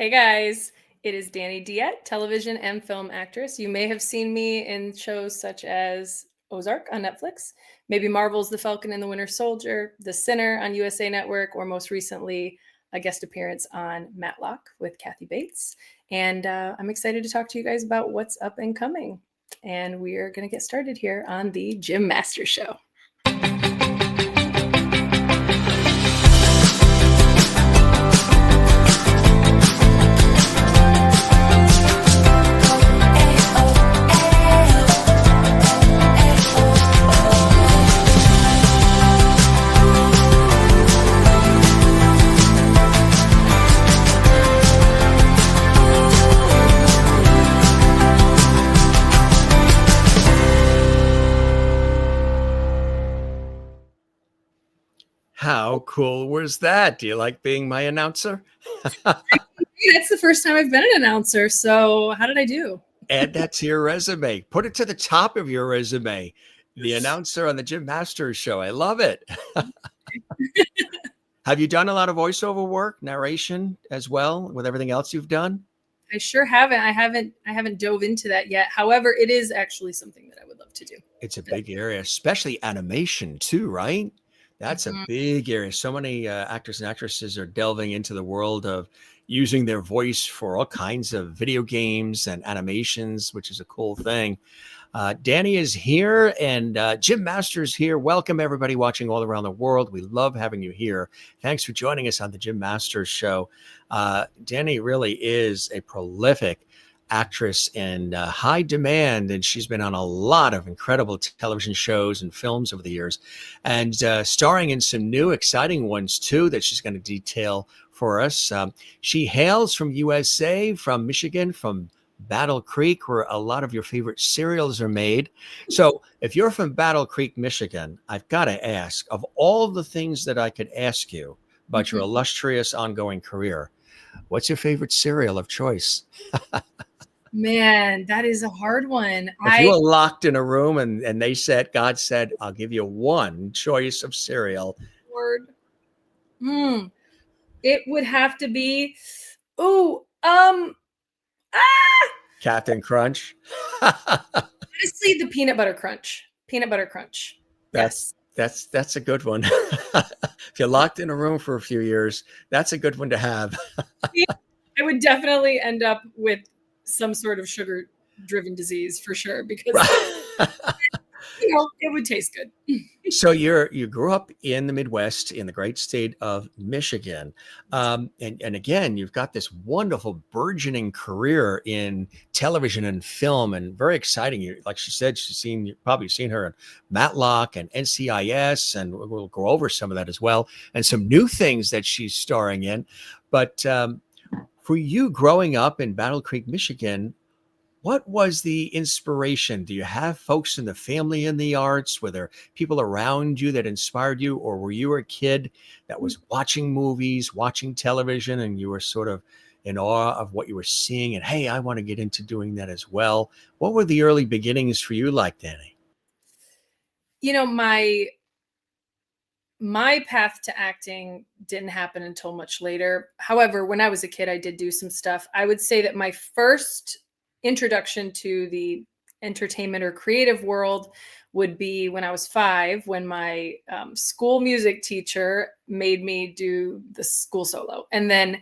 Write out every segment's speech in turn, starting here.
Hey guys, it is Dani Deetté, television and film actress. You may have seen me in shows such as Ozark on Netflix, maybe Marvel's The Falcon and the Winter Soldier, The Sinner on USA Network, or most recently, a guest appearance on Matlock with Kathy Bates. And I'm excited to talk to you guys about what's up and coming. And we are going to get started here on the Jim Masters Show. How cool was that? Do you like being my announcer? That's the first time I've been an announcer. So how did I do? Add that to your resume. Put it to the top of your resume. The announcer on the Jim Masters Show. I love it. Have you done a lot of voiceover work, narration as well, with everything else you've done? I sure haven't. I haven't dove into that yet. However, it is actually something that I would love to do. It's a big area, especially animation too, right? That's a big area. So many actors and actresses are delving into the world of using their voice for all kinds of video games and animations, which is a cool thing. Dani is here and Jim Masters here. Welcome everybody watching all around the world. We love having you here. Thanks for joining us on the Jim Masters Show. Dani really is a prolific actress in high demand, and she's been on a lot of incredible television shows and films over the years, and starring in some new exciting ones too that she's going to detail for us. She hails from USA, from Michigan, from Battle Creek, where a lot of your favorite cereals are made. So if you're from Battle Creek, Michigan, I've got to ask, of all the things that I could ask you about your illustrious ongoing career, what's your favorite cereal of choice? Man, that is a hard one. If you were locked in a room and God said, I'll give you one choice of cereal. It would have to be, Captain Crunch. Honestly, the peanut butter crunch. Peanut butter crunch. That's a good one. If you're locked in a room for a few years, that's a good one to have. I would definitely end up with some sort of sugar-driven disease for sure, because it would taste good. So you grew up in the Midwest in the great state of Michigan, and again you've got this wonderful burgeoning career in television and film, and very exciting. You, like she said, you've probably seen her in Matlock and NCIS, and we'll go over some of that as well, and some new things that she's starring in. But for you growing up in Battle Creek, Michigan, what was the inspiration? Do you have folks in the family in the arts? Were there people around you that inspired you? Or were you a kid that was watching movies, watching television, and you were sort of in awe of what you were seeing? And, hey, I want to get into doing that as well. What were the early beginnings for you like, Dani? My path to acting didn't happen until much later. However, when I was a kid, I did do some stuff. I would say that my first introduction to the entertainment or creative world would be when I was 5, when my school music teacher made me do the school solo. And then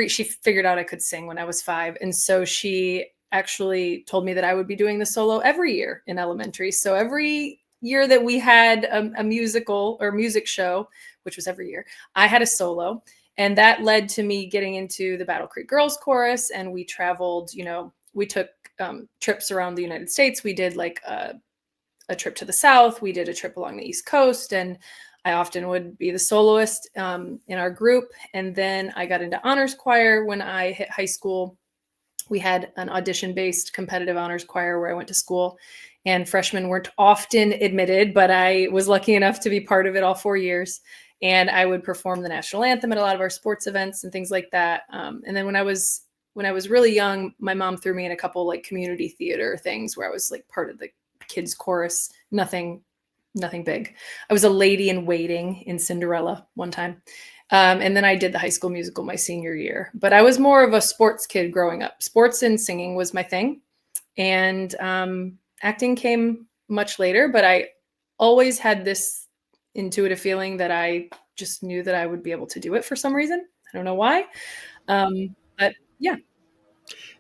she figured out I could sing when I was 5. And so she actually told me that I would be doing the solo every year in elementary. So every year that we had a musical or music show, which was every year, I had a solo. And that led to me getting into the Battle Creek Girls Chorus. And we traveled, we took trips around the United States. We did like a trip to the South. We did a trip along the East Coast. And I often would be the soloist in our group. And then I got into honors choir when I hit high school. We had an audition-based competitive honors choir where I went to school. And freshmen weren't often admitted, but I was lucky enough to be part of it all 4 years. And I would perform the national anthem at a lot of our sports events and things like that. And then when I was really young, my mom threw me in a couple like community theater things where I was like part of the kids chorus. Nothing big. I was a lady in waiting in Cinderella one time. And then I did the High School Musical my senior year. But I was more of a sports kid growing up. Sports and singing was my thing. And acting came much later, but I always had this intuitive feeling that I just knew that I would be able to do it for some reason. I don't know why. But yeah.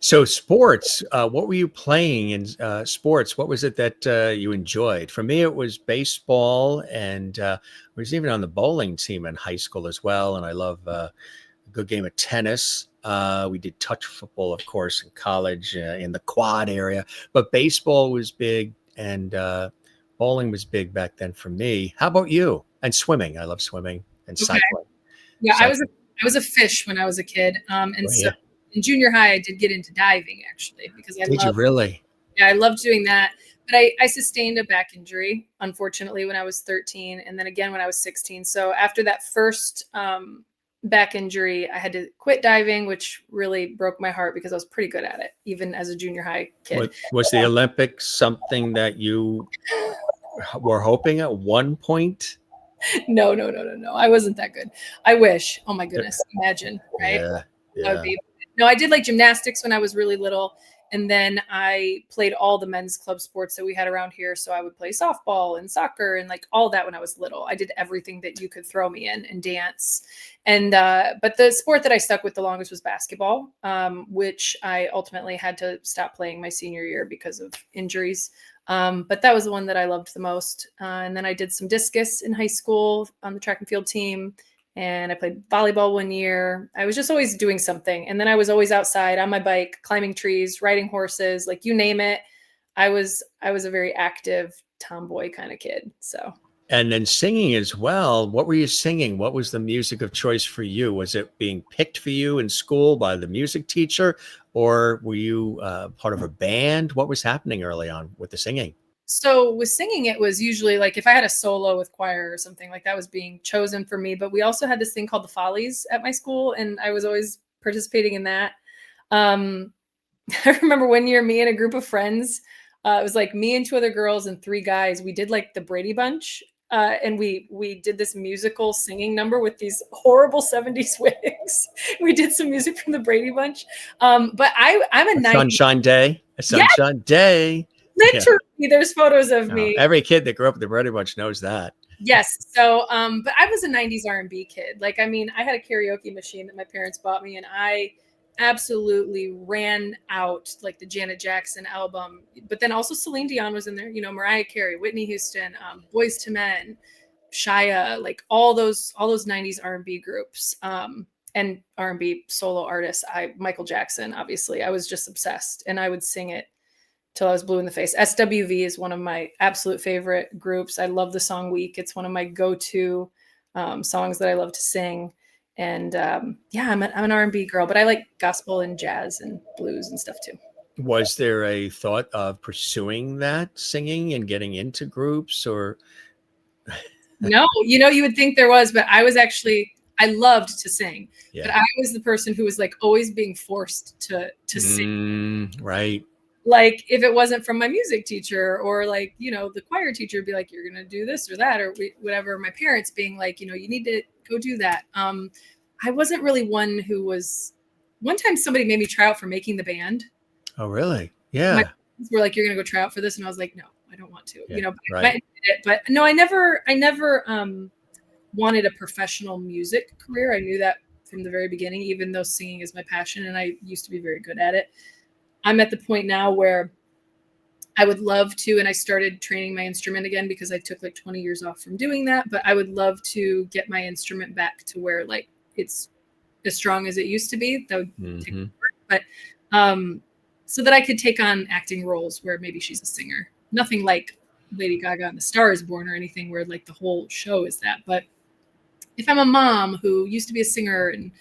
So sports, what were you playing in sports? What was it that you enjoyed? For me, it was baseball, and I was even on the bowling team in high school as well. And I love a good game of tennis. We did touch football, of course, in college in the quad area, but baseball was big, and bowling was big back then for me. How about you? And swimming. I love swimming and Okay. cycling. Yeah, I Cycling. was a fish when I was a kid. And Oh, so yeah. in junior high, I did get into diving actually because Did you really? yeah, I loved doing that. But I sustained a back injury, unfortunately, when I was 13, and then again when I was 16. So after that first back injury, I had to quit diving, which really broke my heart because I was pretty good at it, even as a junior high kid. Was the Olympics something that you were hoping at one point? No. I wasn't that good. I wish. Oh my goodness. Imagine, right? Yeah, That would yeah. be. No, I did like gymnastics when I was really little. And then I played all the men's club sports that we had around here. So I would play softball and soccer and like all that when I was little. I did everything that you could throw me in and dance. And but the sport that I stuck with the longest was basketball, which I ultimately had to stop playing my senior year because of injuries. But that was the one that I loved the most. And then I did some discus in high school on the track and field team. And I played volleyball one year. I was just always doing something. And then I was always outside on my bike, climbing trees, riding horses, like you name it. I was a very active tomboy kind of kid. So And then singing as well. What were you singing? What was the music of choice for you? Was it being picked for you in school by the music teacher, or were you part of a band? What was happening early on with the singing? So with singing, it was usually like if I had a solo with choir or something like that was being chosen for me. But we also had this thing called the Follies at my school, and I was always participating in that. Um, I remember one year, me and a group of friends, it was like me and two other girls and three guys. We did like the Brady Bunch, and we did this musical singing number with these horrible 70s wigs. We did some music from the Brady Bunch. But I'm a A 90s. sunshine day. A sunshine day. Yeah. Literally, there's photos of No, me. every kid that grew up with the Brady Bunch knows that. Yes. So, but I was a 90s R&B kid. Like, I mean, I had a karaoke machine that my parents bought me, and I absolutely ran out like the Janet Jackson album. But then also Celine Dion was in there, you know, Mariah Carey, Whitney Houston, Boys to Men, Shia, like all those 90s R&B groups, and R&B solo artists. Michael Jackson, obviously. I was just obsessed, and I would sing it till I was blue in the face. SWV is one of my absolute favorite groups. I love the song Weak. It's one of my go-to songs that I love to sing. And yeah, I'm an R&B girl, but I like gospel and jazz and blues and stuff too. Was there a thought of pursuing that singing and getting into groups, or? No, you know, you would think there was, but I loved to sing, Yeah. but I was the person who was like always being forced to sing. Right. Like if it wasn't from my music teacher or like, you know, the choir teacher would be like, you're going to do this or that, or whatever. My parents being like, you know, you need to go do that. I wasn't really one time somebody made me try out for making the band. Oh, really? My Yeah. parents were like, you're going to go try out for this. And I was like, no, I don't want to, Yeah, you know, right. but no, I never wanted a professional music career. I knew that from the very beginning, even though singing is my passion and I used to be very good at it. I'm at the point now where I would love to, and I started training my instrument again because I took like 20 years off from doing that, but I would love to get my instrument back to where like it's as strong as it used to be. That would take work, but so that I could take on acting roles where maybe she's a singer. Nothing like Lady Gaga and The Star is Born or anything where like the whole show is that. But if I'm a mom who used to be a singer and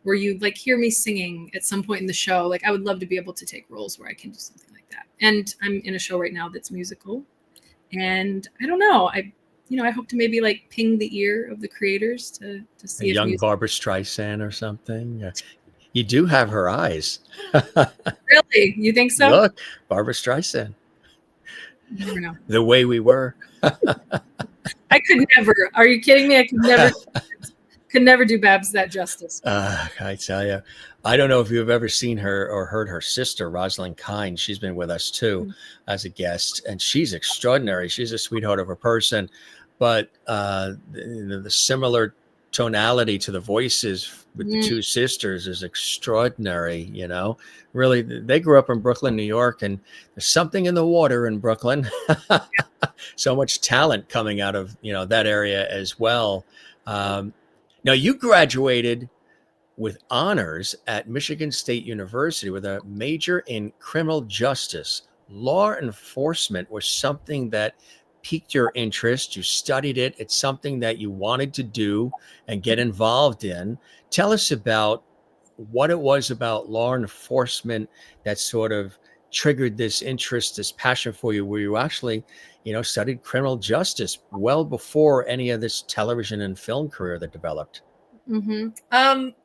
where you like hear me singing at some point in the show, like I would love to be able to take roles where I can do something like that. And I'm in a show right now that's musical, and I don't know, I hope to maybe like ping the ear of the creators to see A if young music. Barbara Streisand or something. You do have her eyes. Really, you think so? Look, Barbara Streisand. You never know. The Way We Were. I could never. Are you kidding me? I could never. Could never do Babs that justice. I tell you, I don't know if you've ever seen her or heard her sister, Rosalind Kine. She's been with us too as a guest, and she's extraordinary. She's a sweetheart of a person, but the similar tonality to the voices with the two sisters is extraordinary. Really, they grew up in Brooklyn, New York, and there's something in the water in Brooklyn. So much talent coming out of that area as well. Now, you graduated with honors at Michigan State University with a major in criminal justice. Law enforcement was something that piqued your interest. You studied it. It's something that you wanted to do and get involved in. Tell us about what it was about law enforcement that sort of triggered this interest, this passion for you, where you actually, studied criminal justice well before any of this television and film career that developed.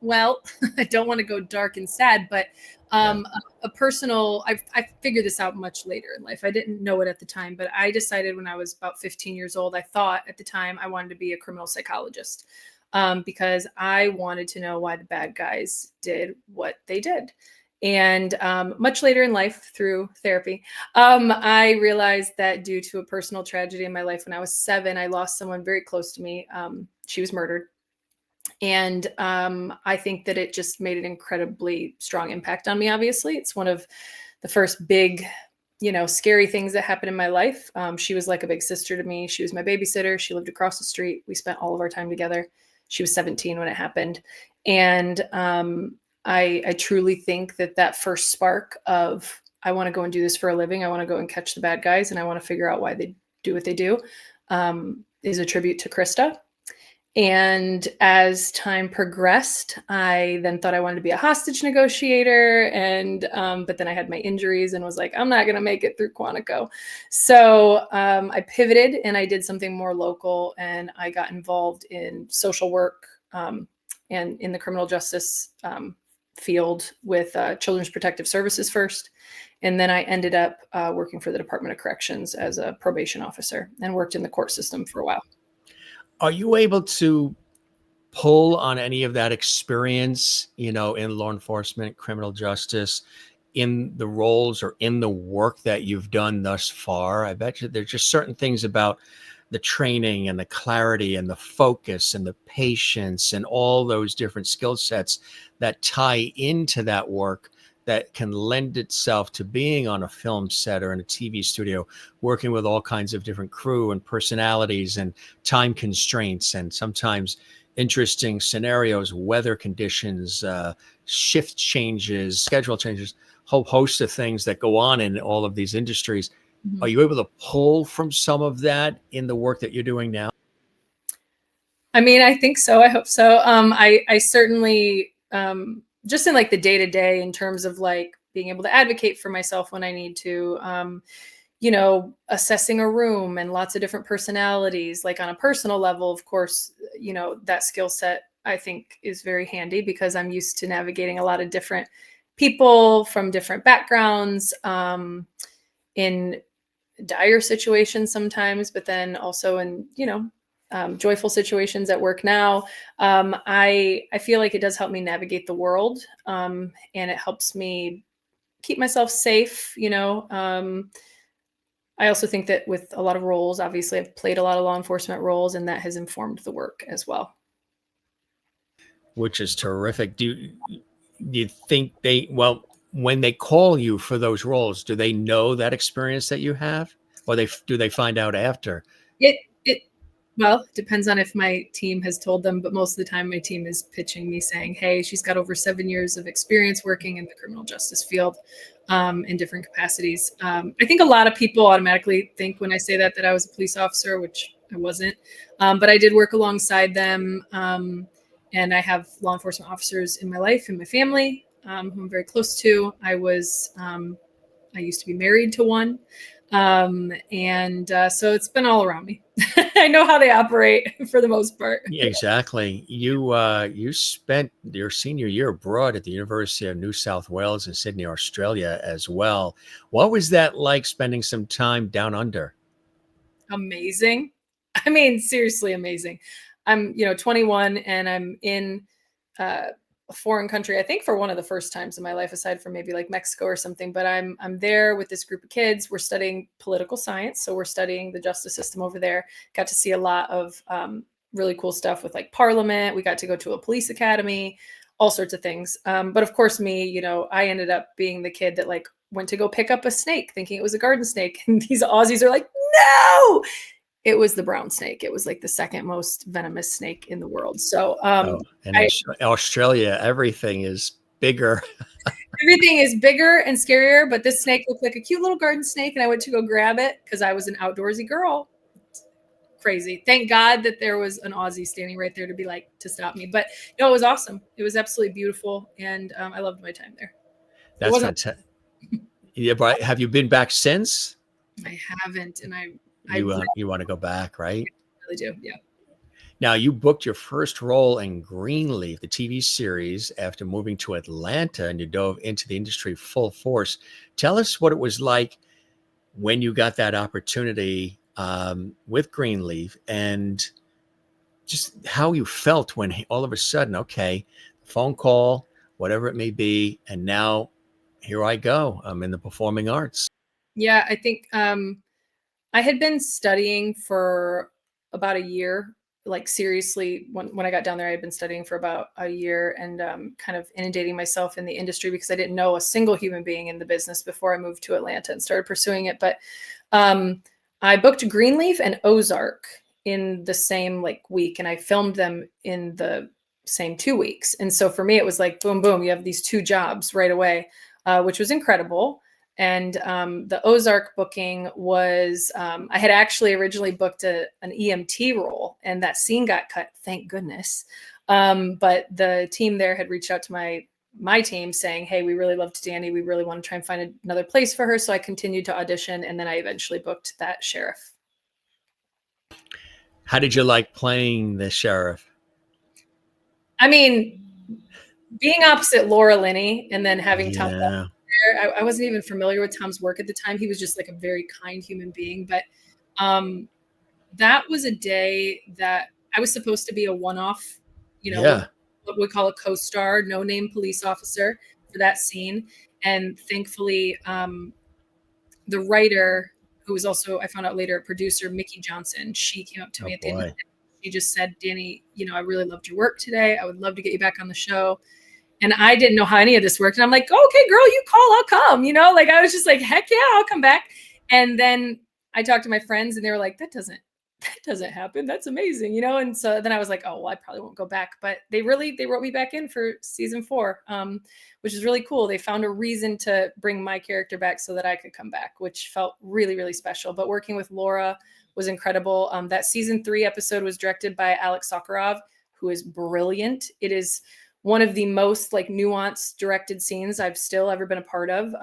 Well, I don't want to go dark and sad, but a personal, I figured this out much later in life. I didn't know it at the time, but I decided when I was about 15 years old, I thought at the time I wanted to be a criminal psychologist, because I wanted to know why the bad guys did what they did. And much later in life, through therapy, I realized that due to a personal tragedy in my life, when I was 7, I lost someone very close to me. She was murdered. And I think that it just made an incredibly strong impact on me. Obviously, it's one of the first big, scary things that happened in my life. She was like a big sister to me. She was my babysitter. She lived across the street. We spent all of our time together. She was 17 when it happened. And I truly think that first spark of, I want to go and do this for a living. I want to go and catch the bad guys, and I want to figure out why they do what they do, is a tribute to Krista. And as time progressed, I then thought I wanted to be a hostage negotiator. And but then I had my injuries and was like, I'm not going to make it through Quantico. So I pivoted and I did something more local, and I got involved in social work and in the criminal justice field with Children's Protective Services first. And then I ended up working for the Department of Corrections as a probation officer and worked in the court system for a while. Are you able to pull on any of that experience, in law enforcement, criminal justice, in the roles or in the work that you've done thus far? I bet you there's just certain things about the training and the clarity and the focus and the patience and all those different skill sets that tie into that work that can lend itself to being on a film set or in a TV studio, working with all kinds of different crew and personalities and time constraints and sometimes interesting scenarios, weather conditions, shift changes, schedule changes, whole host of things that go on in all of these industries. Are you able to pull from some of that in the work that you're doing now? I mean, I think so. I hope so. I certainly, just in like the day to day, in terms of like being able to advocate for myself when I need to, assessing a room and lots of different personalities, like on a personal level, of course, that skill set I think is very handy because I'm used to navigating a lot of different people from different backgrounds, in dire situations sometimes, but then also in, joyful situations at work now. I feel like it does help me navigate the world, and it helps me keep myself safe. I also think that with a lot of roles, obviously I've played a lot of law enforcement roles, and that has informed the work as well. Which is terrific. Do you think when they call you for those roles, do they know that experience that you have, or do they find out after? Well, it depends on if my team has told them, but most of the time my team is pitching me saying, hey, she's got over 7 years of experience working in the criminal justice field, in different capacities. I think a lot of people automatically think when I say that I was a police officer, which I wasn't, but I did work alongside them. And I have law enforcement officers in my life, in my family, who I'm very close to. I used to be married to one. So it's been all around me. I know how they operate for the most part. Yeah, exactly. You spent your senior year abroad at the University of New South Wales in Sydney, Australia as well. What was that like, spending some time down under? Amazing. I mean, seriously amazing. I'm 21 and I'm in a foreign country, I think for one of the first times in my life, aside from maybe like Mexico or something. But I'm there with this group of kids. We're studying political science, so we're studying the justice system over there. Got to see a lot of really cool stuff with like Parliament. We got to go to a police academy, all sorts of things. But of course, me, I ended up being the kid that like went to go pick up a snake, thinking it was a garden snake, and these Aussies are like, no. It was the brown snake. It was like the second most venomous snake in the world. So in Australia, everything is bigger. Everything is bigger and scarier, but this snake looked like a cute little garden snake, and I went to go grab it because I was an outdoorsy girl. Crazy. Thank God that there was an Aussie standing right there to stop me. But no, it was awesome. It was absolutely beautiful, and I loved my time there. That's fantastic. Yeah, but have you been back since? I haven't, and you want to go back, right? I really do, yeah. Now, you booked your first role in Greenleaf, the TV series, after moving to Atlanta, and you dove into the industry full force. Tell us what it was like when you got that opportunity with Greenleaf, and just how you felt when all of a sudden, okay, phone call, whatever it may be, and now here I go. I'm in the performing arts. Yeah, I think I had been studying for about a year. Like seriously, when I got down there, I had been studying for about a year and kind of inundating myself in the industry because I didn't know a single human being in the business before I moved to Atlanta and started pursuing it. But I booked Greenleaf and Ozark in the same like week, and I filmed them in the same 2 weeks. And so for me, it was like, boom, boom, you have these two jobs right away, which was incredible. And the Ozark booking was, I had actually originally booked an EMT role, and that scene got cut, thank goodness. But the team there had reached out to my team saying, hey, we really loved Dani. We really want to try and find another place for her. So I continued to audition, and then I eventually booked that sheriff. How did you like playing the sheriff? I mean, being opposite Laura Linney and then having Tom I wasn't even familiar with Tom's work at the time. He was just like a very kind human being. But that was a day that I was supposed to be a one-off, what we call a co-star, no-name police officer for that scene. And thankfully, the writer, who was also, I found out later, a producer, Mickey Johnson, she came up to me at the end of the day. She just said, Dani, I really loved your work today. I would love to get you back on the show. And I didn't know how any of this worked. And I'm like, okay, girl, you call, I'll come. Like I was just like, heck yeah, I'll come back. And then I talked to my friends, and they were like, that doesn't happen. That's amazing, And so then I was like, oh, well, I probably won't go back. But they wrote me back in for season 4, which is really cool. They found a reason to bring my character back so that I could come back, which felt really, really special. But working with Laura was incredible. That season 3 episode was directed by Alex Sakharov, who is brilliant. It is one of the most like nuanced directed scenes I've still ever been a part of.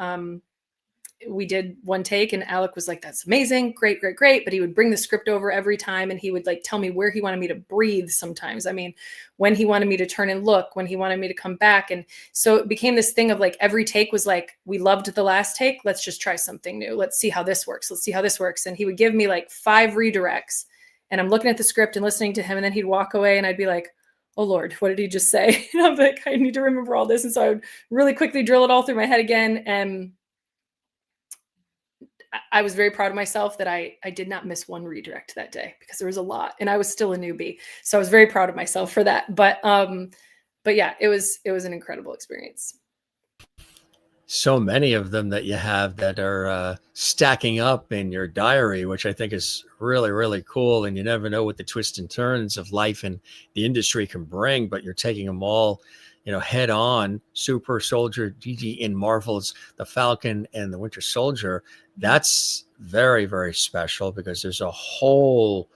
We did one take, and Alec was like, that's amazing. Great, great, great. But he would bring the script over every time, and he would like tell me where he wanted me to breathe sometimes. I mean, when he wanted me to turn and look, when he wanted me to come back. And so it became this thing of like, every take was like, we loved the last take. Let's just try something new. Let's see how this works. Let's see how this works. And he would give me like 5 redirects, and I'm looking at the script and listening to him. And then he'd walk away, and I'd be like, oh Lord, what did he just say? And I'm like, I need to remember all this. And so I would really quickly drill it all through my head again. And I was very proud of myself that I did not miss one redirect that day, because there was a lot, and I was still a newbie. So I was very proud of myself for that. But yeah, it was an incredible experience. So many of them that you have that are stacking up in your diary, which I think is really, really cool. And you never know what the twists and turns of life and the industry can bring, but you're taking them all, head on. Super Soldier, Gigi in Marvel's The Falcon and the Winter Soldier. That's very, very special, because there's a whole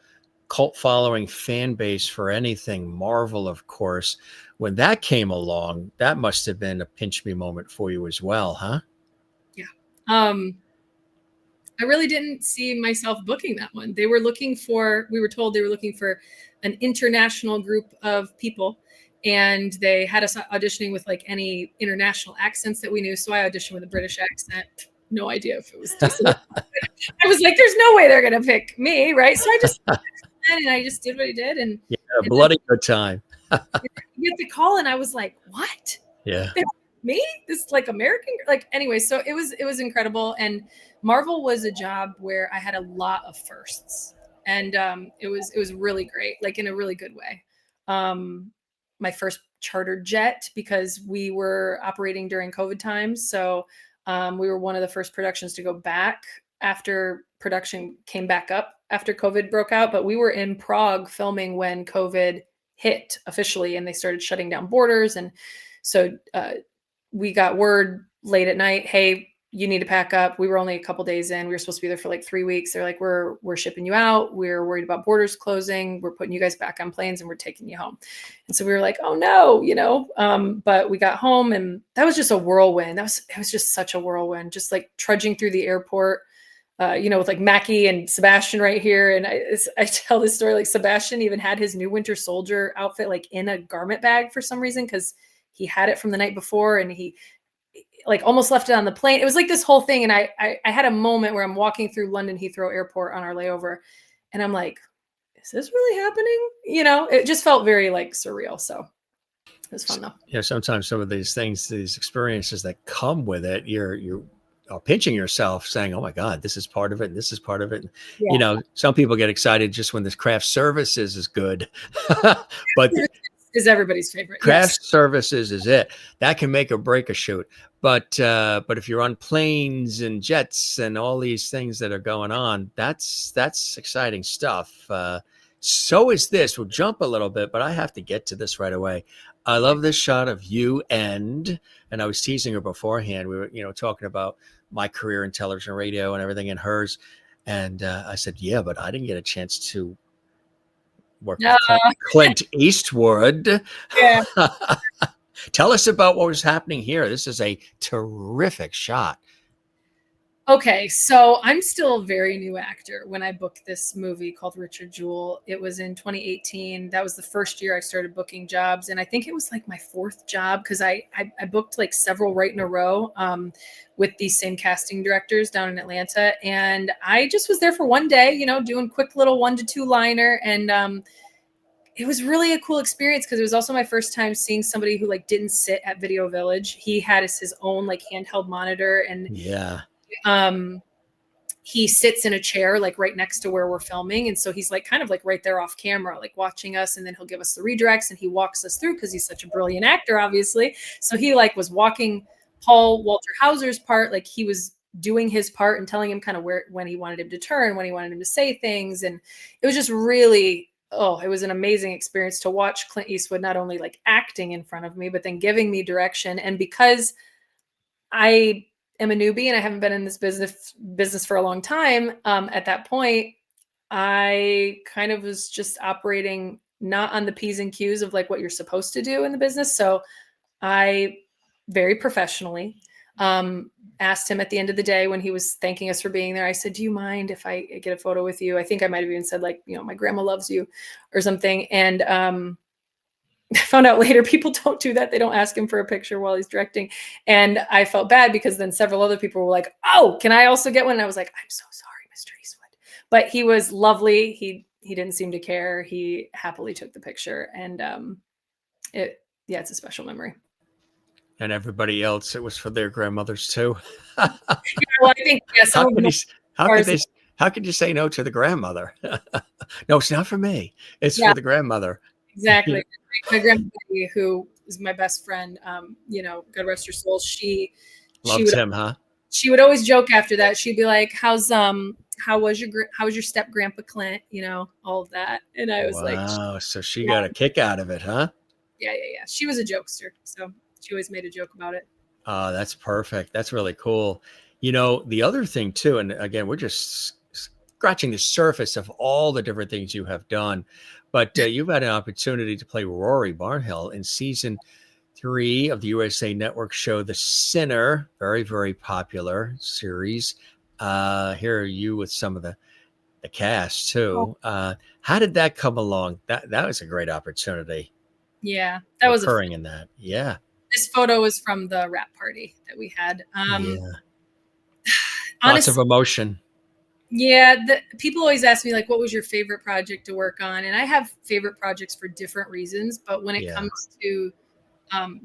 cult following fan base for anything Marvel, of course. When that came along, that must have been a pinch me moment for you as well, huh? Yeah. I really didn't see myself booking that one. We were told they were looking for an international group of people, and they had us auditioning with like any international accents that we knew. So I auditioned with a British accent. No idea if it was decent. I was like, there's no way they're going to pick me. Right. So I just and I just did what I did. And, Yeah, a and then bloody good time. you get the call, and I was like, what? Yeah. Me? This like American? Like, anyway, so it was incredible. And Marvel was a job where I had a lot of firsts. And it was really great, like in a really good way. My first chartered jet, because we were operating during COVID times. So we were one of the first productions to go back after production came back up after COVID broke out. But we were in Prague filming when COVID hit officially, and they started shutting down borders. And so we got word late at night, hey, you need to pack up. We were only a couple days in. We were supposed to be there for like 3 weeks. They're like, we're shipping you out. We're worried about borders closing. We're putting you guys back on planes, and we're taking you home. And so we were like, oh no, but we got home, and that was just a whirlwind. It was just such a whirlwind, just like trudging through the airport, with like Mackie and Sebastian right here. And I tell this story, like Sebastian even had his new Winter Soldier outfit like in a garment bag for some reason, because he had it from the night before, and he like almost left it on the plane. It was like this whole thing. And I had a moment where I'm walking through London Heathrow Airport on our layover, and I'm like, is this really happening? It just felt very like surreal. So it was fun though. Yeah, sometimes some of these things, these experiences that come with it, you are pinching yourself saying, oh my God, this is part of it. And this is part of it. Yeah. Some people get excited just when this craft services is good, but is everybody's favorite. Craft services is it. That can make or break a shoot. But if you're on planes and jets and all these things that are going on, that's exciting stuff. So is this. We'll jump a little bit, but I have to get to this right away. I love this shot of you and I was teasing her beforehand. We were, talking about my career in television, radio, and everything, and hers. And I said, yeah, but I didn't get a chance to work with Clint Eastwood. Yeah. Tell us about what was happening here. This is a terrific shot. Okay, so I'm still a very new actor. When I booked this movie called Richard Jewell, it was in 2018. That was the first year I started booking jobs. And I think it was like my fourth job, because I booked like several right in a row with these same casting directors down in Atlanta. And I just was there for one day, doing quick little 1 to 2 liner. And it was really a cool experience, because it was also my first time seeing somebody who like didn't sit at Video Village. He had his own like handheld monitor, and he sits in a chair like right next to where we're filming, and so he's like kind of like right there off camera, like watching us, and then he'll give us the redirects, and he walks us through because he's such a brilliant actor, obviously. So he like was walking Paul Walter Hauser's part, like he was doing his part and telling him kind of when he wanted him to turn, when he wanted him to say things. And it was just really, it was an amazing experience to watch Clint Eastwood not only like acting in front of me, but then giving me direction. And because I am a newbie and I haven't been in this business for a long time, at that point, I kind of was just operating not on the P's and Q's of like what you're supposed to do in the business. So I very professionally asked him at the end of the day when he was thanking us for being there. I said, do you mind if I get a photo with you? I think I might have even said like, my grandma loves you or something. And I found out later people don't do that. They don't ask him for a picture while he's directing. And I felt bad, because then several other people were like, oh, can I also get one? And I was like, I'm so sorry, Mr. Eastwood. But he was lovely. He didn't seem to care. He happily took the picture. And it's a special memory. And everybody else, it was for their grandmothers too. Well, I think how could you say no to the grandmother? No, it's not for me. It's for the grandmother. Exactly. My grandmother, who is my best friend, God rest her soul. She loved him, huh? She would always joke after that. She'd be like, how was your step grandpa Clint? All of that. And I was like, wow. So she got a kick out of it, huh? Yeah. She was a jokester, so she always made a joke about it. Oh, that's perfect. That's really cool. The other thing too, and again, we're just scratching the surface of all the different things you have done, but you've had an opportunity to play Rory Barnhill in season 3 of the USA Network show The Sinner, very, very popular series. Here are you with some of the cast too. How did that come along? That was a great opportunity. Yeah, that was occurring in that. Yeah. This photo was from the wrap party that we had. Yeah. Lots of emotion. Yeah, people always ask me like, what was your favorite project to work on? And I have favorite projects for different reasons, but when it Yeah. comes to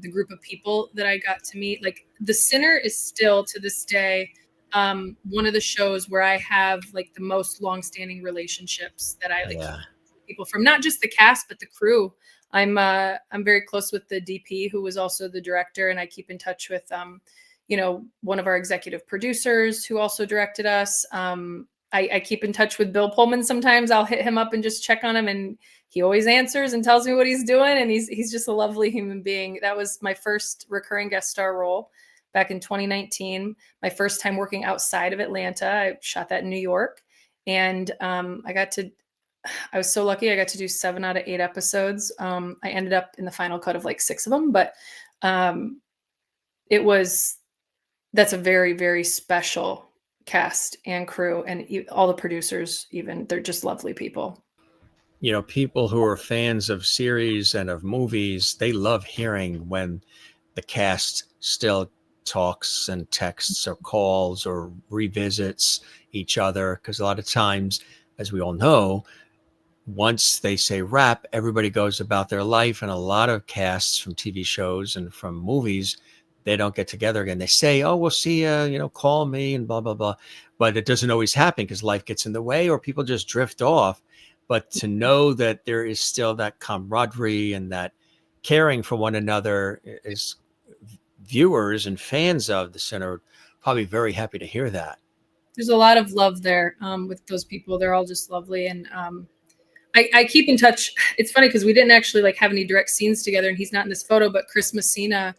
the group of people that I got to meet, like The Sinner is still to this day one of the shows where I have like the most longstanding relationships that I like keep Yeah. people from, not just the cast but the crew. I'm very close with the DP, who was also the director, and I keep in touch with one of our executive producers who also directed us. I keep in touch with Bill Pullman sometimes. I'll hit him up and just check on him, and he always answers and tells me what he's doing, and he's just a lovely human being. That was my first recurring guest star role back in 2019. My first time working outside of Atlanta. I shot that in New York, and I was so lucky. I got to do 7 out of 8 episodes. I ended up in the final cut of like 6 of them, but um, it was that's a very, very special cast and crew, and all the producers, even, they're just lovely people. People who are fans of series and of movies, they love hearing when the cast still talks and texts or calls or revisits each other. Because a lot of times, as we all know, once they say wrap, everybody goes about their life. And a lot of casts from TV shows and from movies, they don't get together again. They say, oh, we'll see you, call me and blah, blah, blah. But it doesn't always happen because life gets in the way or people just drift off. But to know that there is still that camaraderie and that caring for one another is viewers and fans of the center probably very happy to hear that. There's a lot of love there with those people. They're all just lovely, and I keep in touch. It's funny because we didn't actually like have any direct scenes together, and he's not in this photo. But Chris Messina,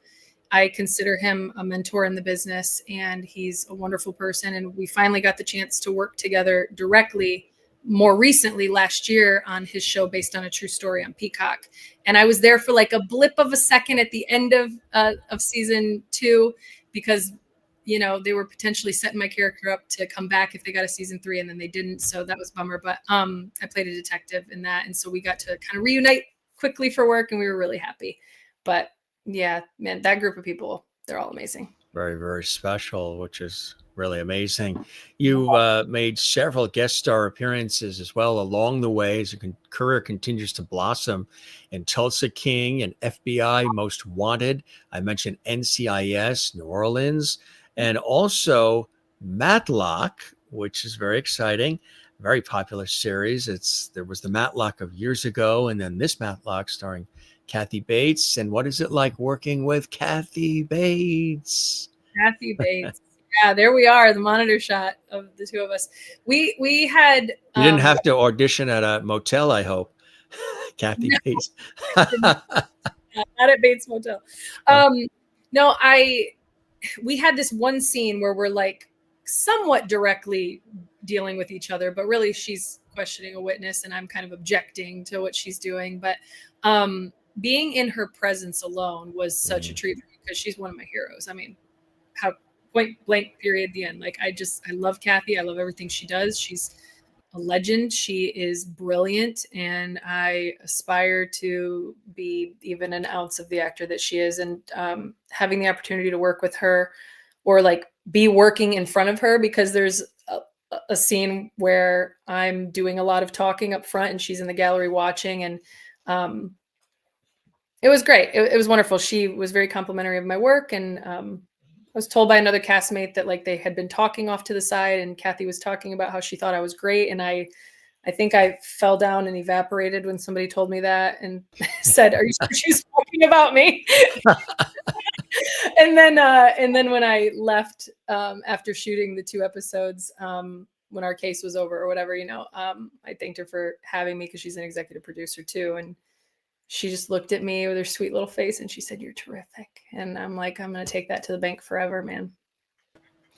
I consider him a mentor in the business, and he's a wonderful person. And we finally got the chance to work together directly more recently last year on his show based on a true story on Peacock. And I was there for like a blip of a second at the end of season 2 because they were potentially setting my character up to come back if they got a season 3, and then they didn't, so that was a bummer. But I played a detective in that, and so we got to kind of reunite quickly for work, and we were really happy. But yeah, man, that group of people, they're all amazing. Very, very special, which is really amazing. You made several guest star appearances as well along the way as your career continues to blossom in Tulsa King and FBI Most Wanted. I mentioned NCIS, New Orleans, and also Matlock, which is very exciting. Very popular series. There was the Matlock of years ago, and then this Matlock starring Kathy Bates. And what is it like working with Kathy Bates? Kathy Bates. Yeah, there we are, the monitor shot of the two of us. We had You didn't have to audition at a motel, I hope. Kathy no, Bates. not at Bates Motel. No, we had this one scene where we're like somewhat directly dealing with each other, but really she's questioning a witness and I'm kind of objecting to what she's doing. But being in her presence alone was such a treat for me because she's one of my heroes. I mean, how point blank period the end. Like I love Kathy. I love everything she does. She's a legend. She is brilliant, and I aspire to be even an ounce of the actor that she is. And having the opportunity to work with her, or like be working in front of her, because there's a scene where I'm doing a lot of talking up front, and she's in the gallery watching, and it was great. It was wonderful. She was very complimentary of my work, and I was told by another castmate that like they had been talking off to the side, and Kathy was talking about how she thought I was great, and I think I fell down and evaporated when somebody told me that and said, "Are you sure she's talking about me?" and then when I left after shooting the 2 episodes, when our case was over or whatever, I thanked her for having me because she's an executive producer too, and she just looked at me with her sweet little face and she said, "You're terrific." And I'm like, I'm going to take that to the bank forever, man.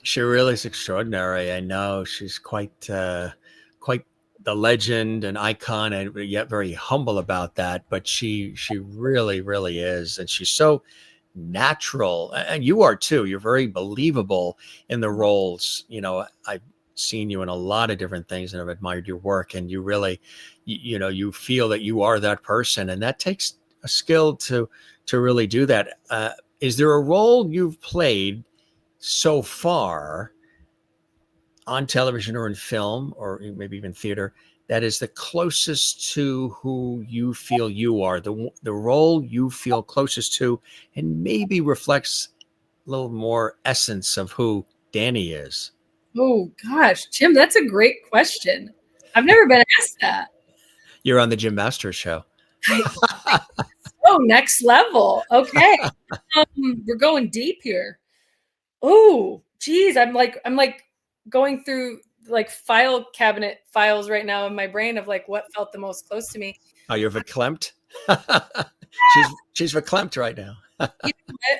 She really is extraordinary. I know she's quite the legend and icon, and yet very humble about that. But she really, really is, and she's so natural. And you are too. You're very believable in the roles. I've seen you in a lot of different things, and I've admired your work. And you really, you feel that you are that person, and that takes a skill to really do that. Is there a role you've played so far on television or in film or maybe even theater that is the closest to who you feel you are, the role you feel closest to, and maybe reflects a little more essence of who Dani is? Oh gosh, Jim, that's a great question. I've never been asked that. You're on the Jim Masters show. Oh, next level. Okay. We're going deep here. Oh, geez. I'm like going through like file cabinet files right now in my brain of like what felt the most close to me. Oh, you're verklempt? She's verklempt right now. You know what?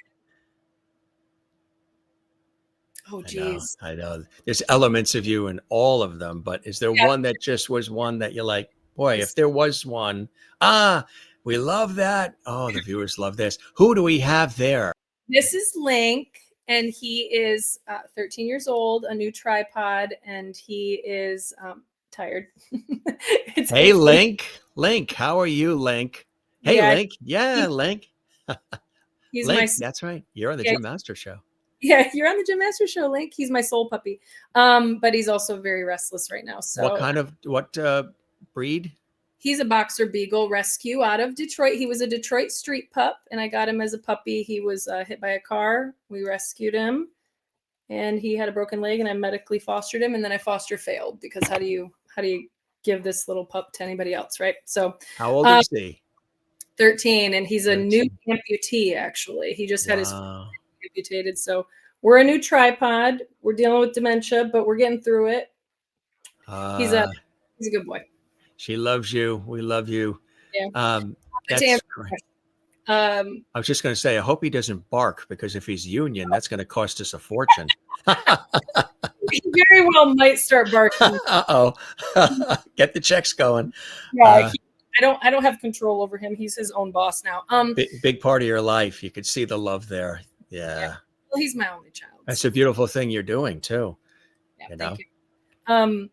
Oh, I know, geez. I know. There's elements of you in all of them, but is there Yeah. one that just was one that you're like, boy, This, if there was one, we love that. Oh, the viewers love this. Who do we have there? this is Link, and he is 13 years old, a new tripod, and he is tired. Hey, it's funny. Link. Link, how are you, Link? Hey, Yeah, Link. Yeah, Link. he's my Link, that's right. You're on the yeah, Jim Master show. yeah, you're on the Jim Master show, Link. He's my soul puppy. But he's also very restless right now. So What breed? he's a boxer beagle rescue out of Detroit. He was a Detroit street pup, and I got him as a puppy. He was hit by a car. We rescued him, and he had a broken leg, and I medically fostered him, and then I foster failed because how do you give this little pup to anybody else, right? So How old is he? 13, and he's a new 13. amputee. Actually, he just had his Wow. amputated. So we're a new tripod. We're dealing with dementia, but we're getting through it. He's a good boy. She loves you. We love you. Yeah. That's great. I was just going to say, I hope he doesn't bark, because if he's union, that's going to cost us a fortune. He very well might start barking. Uh-oh. Get the checks going. Yeah, I don't have control over him. He's his own boss now. Big part of your life. You could see the love there. Yeah. Well, he's my only child. That's a beautiful thing you're doing too. Yeah, thank you.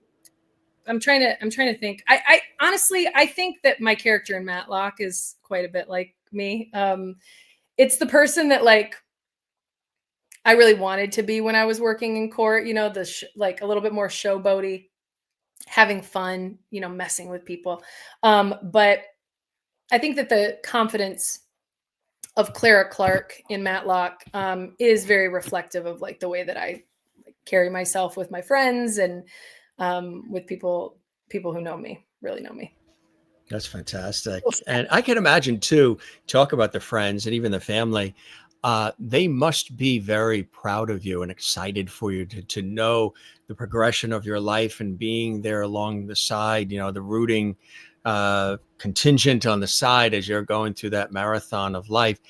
I'm trying to think. I honestly, I think that my character in Matlock is quite a bit like me. It's the person that like I really wanted to be when I was working in court, you know, like a little bit more showboaty, having fun, you know, messing with people. But I think that the confidence of Clara Clark in Matlock is very reflective of like the way that I carry myself with my friends and with people who know me, really know me. That's fantastic. And I can imagine too, talk about the friends and even the family. They must be very proud of you and excited for you to know the progression of your life and being there along the side, you know, the rooting contingent on the side as you're going through that marathon of life.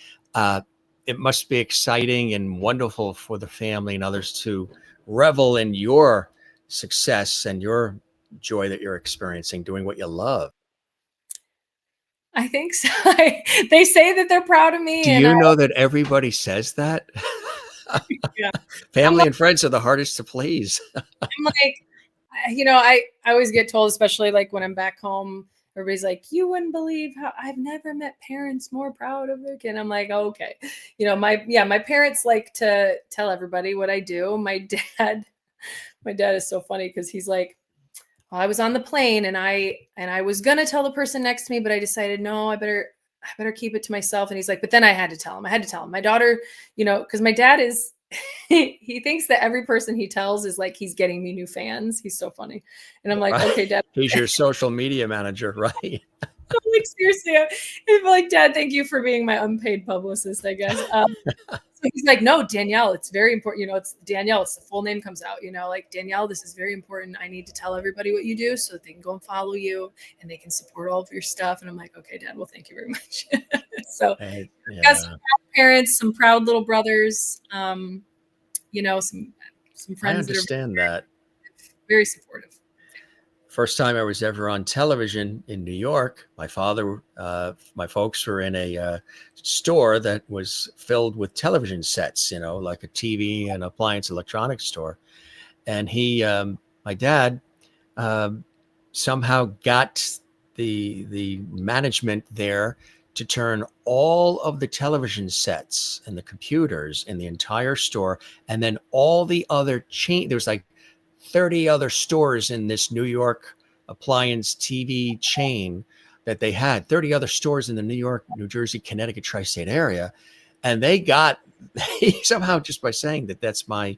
It must be exciting and wonderful for the family and others to revel in your success and your joy that you're experiencing doing what you love. I think so. They say that they're proud of me. Do you know that everybody says that? Yeah. Family and friends are the hardest to please. I'm like, you know, I always get told, especially like when I'm back home, everybody's like, you wouldn't believe how I've never met parents more proud of their kid. I'm like, oh, okay. You know, my parents like to tell everybody what I do. My dad is so funny because he's like, well, I was on the plane and I was gonna tell the person next to me, but I decided no, I better keep it to myself. And he's like, but then I had to tell him. My daughter, you know, because my dad is he thinks that every person he tells is like he's getting me new fans. He's so funny. And I'm like, okay, Dad. He's your social media manager, right? I'm like, seriously, I'm like, Dad, thank you for being my unpaid publicist, I guess. So he's like, no, Danielle, it's very important. You know, it's Danielle, it's the full name comes out, you know, like Danielle, this is very important. I need to tell everybody what you do so that they can go and follow you and they can support all of your stuff. And I'm like, okay, Dad, well, thank you very much. So got some proud parents, some proud little brothers, you know, some friends. I understand that. Very supportive. First time I was ever on television in New York, my folks were in a store that was filled with television sets, you know, like a TV and appliance electronics store. And my dad, somehow got the management there to turn all of the television sets and the computers in the entire store, and then all the other there was like 30 other stores in this New York appliance TV chain that they had, 30 other stores in the New York, New Jersey, Connecticut, tri-state area. And they got somehow, just by saying that that's my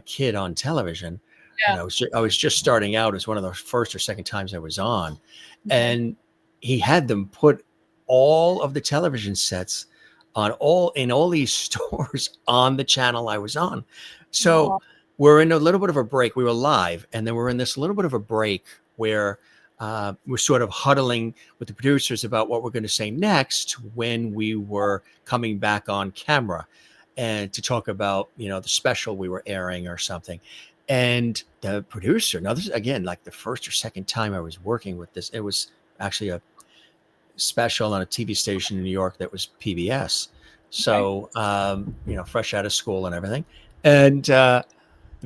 kid on television. Yeah. I was just starting out as one of the first or second times I was on, Okay. and he had them put all of the television sets in all these stores on the channel I was on. So Wow. we're in a little bit of a break. We were live, and then we're in this little bit of a break where we're sort of huddling with the producers about what we're going to say next when we were coming back on camera, and to talk about, the special we were airing or something. And the producer, now this is again like the first or second time I was working with this. It was actually a special on a TV station in New York that was PBS. So, fresh out of school and everything. And the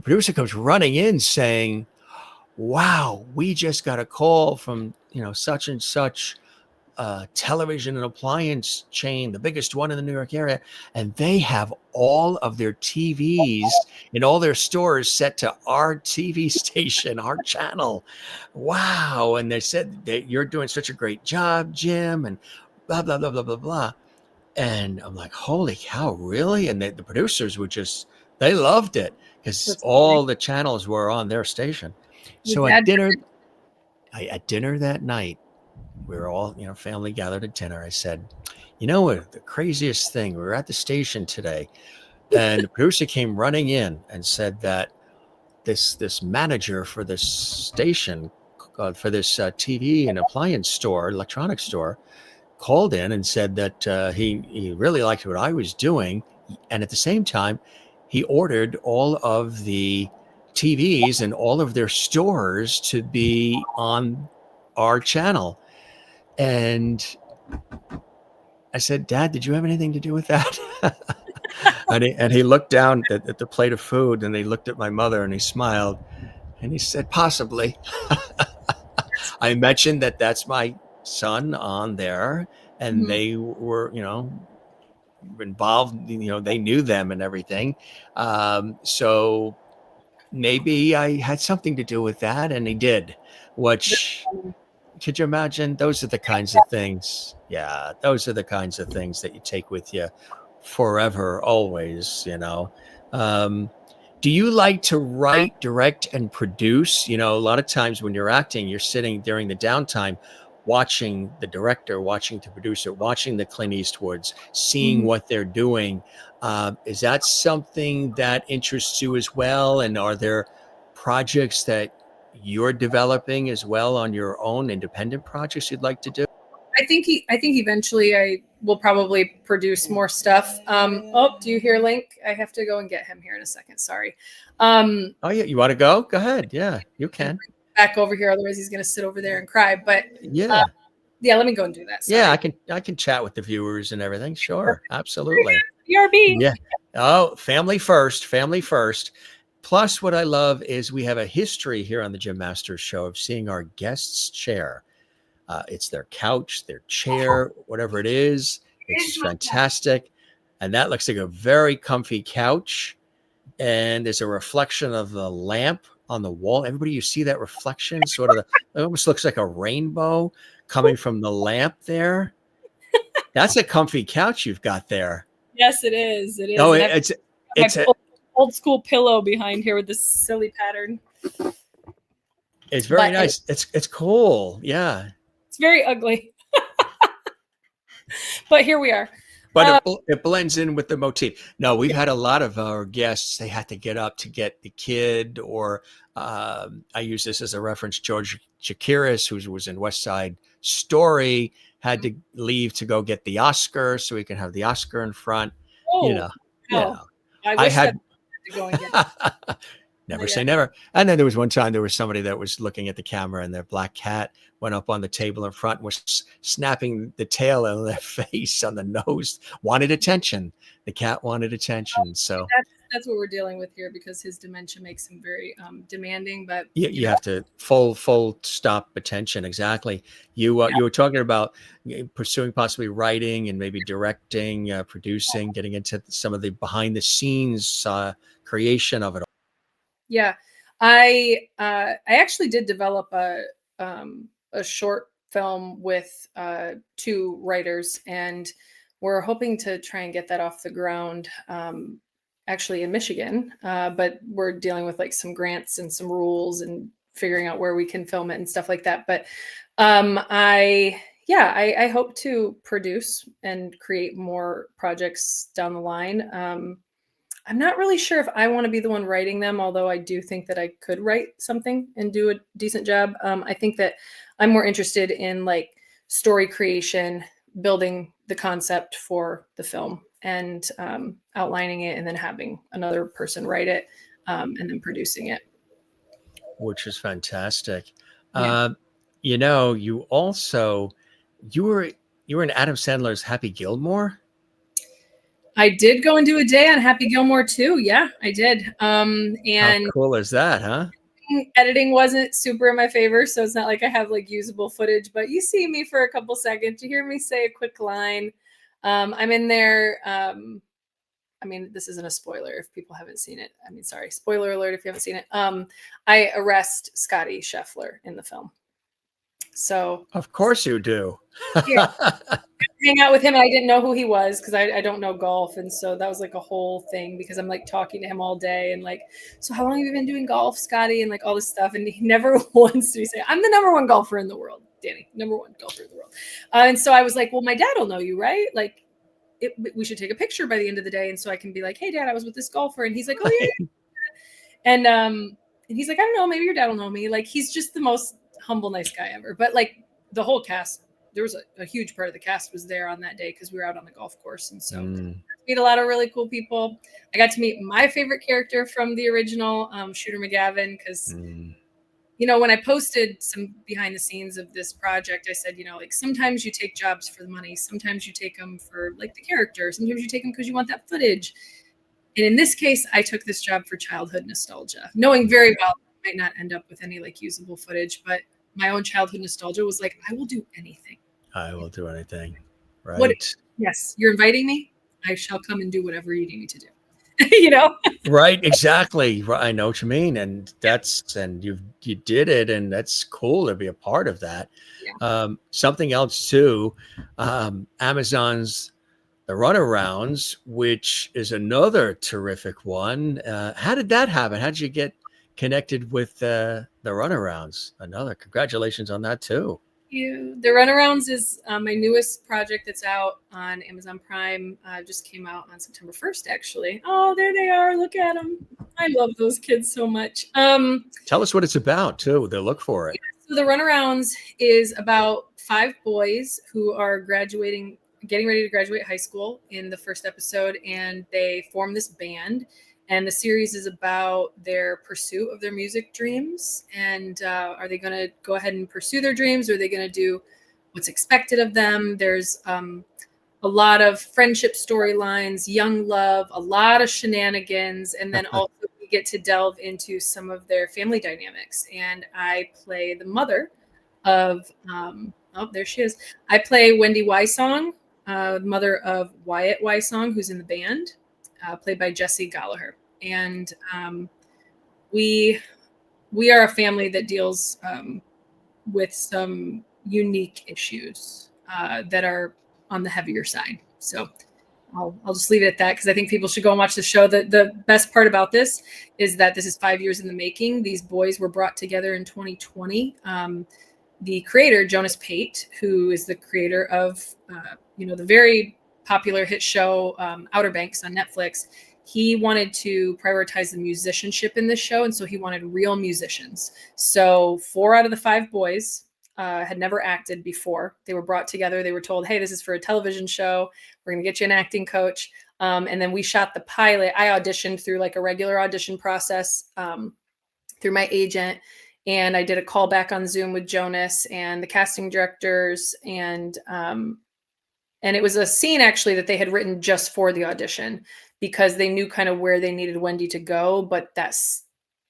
producer comes running in saying, "Wow, we just got a call from, such and such television and appliance chain, the biggest one in the New York area, and they have all of their TVs in all their stores set to our TV station, our channel. Wow!" And they said that you're doing such a great job, Jim, and blah blah blah blah blah blah. And I'm like, "Holy cow, really?" And the producers were they loved it because That's funny. all the channels were on their station. Your So dad. at dinner that night, we were all, family gathered at dinner. I said, what the craziest thing? We were at the station today, and the producer came running in and said that this manager for this station, for this TV and appliance store, electronics store, called in and said that he really liked what I was doing, and at the same time, he ordered all of the TVs and all of their stores to be on our channel. And I said, "Dad, did you have anything to do with that?" And he looked down at the plate of food, and he looked at my mother, and he smiled, and he said, "Possibly." I mentioned that that's my son on there, and Mhm. they were, involved. They knew them and everything. So maybe I had something to do with that, and he did. Which, could you imagine? Those are the kinds of things. Yeah, those are the kinds of things that you take with you forever, always. Um, do you like to write, direct, and produce? A lot of times when you're acting, you're sitting during the downtime watching the director, watching the producer, watching the Clint Eastwoods, seeing Mhm. what they're doing. Is that something that interests you as well? And are there projects that you're developing as well on your own independent projects you'd like to do? I think eventually I will probably produce more stuff. Oh, do you hear Link? I have to go and get him here in a second. Sorry. Um, Oh, yeah. You want to go? Go ahead. Yeah, you and can. back over here, otherwise he's going to sit over there and cry. But uh, Yeah. yeah, let me go and do that. Yeah, Sorry. I can chat with the viewers and everything. Sure. Absolutely. BRB. Yeah. Oh, family first, family first. Plus, what I love is we have a history here on the Jim Masters Show of seeing our guests chair. It's their couch, their chair, whatever it is. It's fantastic. And that looks like a very comfy couch. And there's a reflection of the lamp on the wall. Everybody, you see that reflection? It almost looks like a rainbow coming from the lamp there. That's a comfy couch you've got there. Yes, it is. It is. Oh, And I've it's got my old school pillow behind here with this silly pattern. it's very But nice. It's cool. Yeah. it's very ugly. But here we are. But it blends in with the motif. No, we've had a lot of our guests. They had to get up to get the kid, or I use this as a reference. George Chakiris, who was in West Side Story, had to leave to go get the Oscar, so we can have the Oscar in front. You Oh, know, no. yeah. I I wish that had. I had to go and get. Never But say yeah. never. And then there was one time there was somebody that was looking at the camera, and their black cat went up on the table in front and was snapping the tail out of their face on the nose, wanted attention. The cat wanted attention. So That's what we're dealing with here, because his dementia makes him very demanding. But you have to full stop attention. Exactly. You were talking about pursuing possibly writing and maybe directing, producing, getting into some of the behind the scenes creation of it all. yeah. I actually did develop a short film with 2 writers, and we're hoping to try and get that off the ground. Actually in Michigan, but we're dealing with like some grants and some rules and figuring out where we can film it and stuff like that. But I hope to produce and create more projects down the line. I'm not really sure if I want to be the one writing them, although I do think that I could write something and do a decent job. I think that I'm more interested in like story creation, building the concept for the film, and outlining it, and then having another person write it, and then producing it. Which is fantastic. Yeah. You also you were you were in Adam Sandler's Happy Gilmore. I did go and do a day on Happy Gilmore too. Yeah, I did. How And cool is that, huh? editing wasn't super in my favor, so it's not like I have like usable footage, but you see me for a couple seconds, you hear me say a quick line. I'm in there. I mean, this isn't a spoiler if people haven't seen it. I mean, sorry, spoiler alert if you haven't seen it. I arrest Scotty Scheffler in the film. So Of course you do. yeah, hang out with him, and I didn't know who he was because I don't know golf, and so that was like a whole thing because I'm like talking to him all day and like, so how long have you been doing golf, Scotty, and like all this stuff, and he never wants to say I'm the number 1 golfer in the world, Dani, number 1 golfer in the world, and so I was like, well, my dad will know you, right? Like, we should take a picture by the end of the day, and so I can be like, hey, Dad, I was with this golfer, and he's like, oh yeah, and he's like, I don't know, maybe your dad will know me. Like, he's just the most humble, nice guy ever. But like the whole cast, there was a huge part of the cast was there on that day because we were out on the golf course. And so meet a lot of really cool people. I got to meet my favorite character from the original, Shooter McGavin, because when I posted some behind the scenes of this project, I said, like, sometimes you take jobs for the money, sometimes you take them for like the character, sometimes you take them because you want that footage. And in this case, I took this job for childhood nostalgia, knowing very well I might not end up with any like usable footage, but my own childhood nostalgia was like, I will do anything. I will do anything. Right. What? Yes, you're inviting me. I shall come and do whatever you need me to do. Right. Exactly. Right. I know what you mean. And you did it. And that's cool to be a part of that. Yeah. Something else too, Amazon's The Runarounds, which is another terrific one. How did that happen? How did you get connected with The Runarounds? Congratulations on that too. The Runarounds is my newest project that's out on Amazon Prime. Just came out on September 1st, actually. Oh, there they are. Look at them. I love those kids so much. Tell us what it's about too. They'll look for it. So The Runarounds is about 5 boys who are getting ready to graduate high school in the first episode, and they form this band. And the series is about their pursuit of their music dreams. And are they going to go ahead and pursue their dreams? Or are they going to do what's expected of them? There's a lot of friendship storylines, young love, a lot of shenanigans. And then also we get to delve into some of their family dynamics. And I play the mother of, there she is. I play Wendy Wysong, mother of Wyatt Wysong, who's in the band. Played by Jesse Gallagher. And we are a family that deals with some unique issues that are on the heavier side. So I'll just leave it at that because I think people should go and watch the show. The best part about this is that this is 5 years in the making. These boys were brought together in 2020. The creator, Jonas Pate, who is the creator of the very popular hit show Outer Banks on Netflix, he wanted to prioritize the musicianship in this show, and so he wanted real musicians. So 4 out of the 5 boys had never acted before. They were brought together. They were told, hey, this is for a television show. We're going to get you an acting coach. And then we shot the pilot. I auditioned through like a regular audition process through my agent. And I did a call back on Zoom with Jonas and the casting directors. And it was a scene actually that they had written just for the audition because they knew kind of where they needed Wendy to go. But that's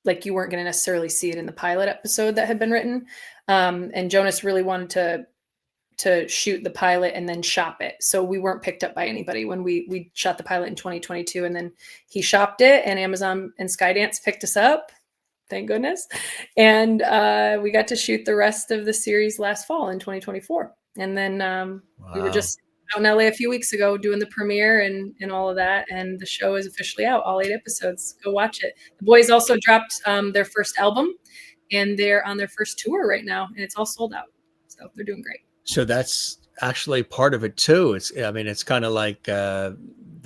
like, you weren't going to necessarily see it in the pilot episode that had been written. And Jonas really wanted to shoot the pilot and then shop it. So we weren't picked up by anybody when we shot the pilot in 2022, and then he shopped it, and Amazon and Skydance picked us up thank goodness. And we got to shoot the rest of the series last fall in 2024. And then we were Wow. just out in LA a few weeks ago doing the premiere and all of that. And the show is officially out, all 8 episodes. Go watch it. The boys also dropped their first album, and they're on their first tour right now, and it's all sold out. So they're doing great. So that's actually part of it too. It's kind of like the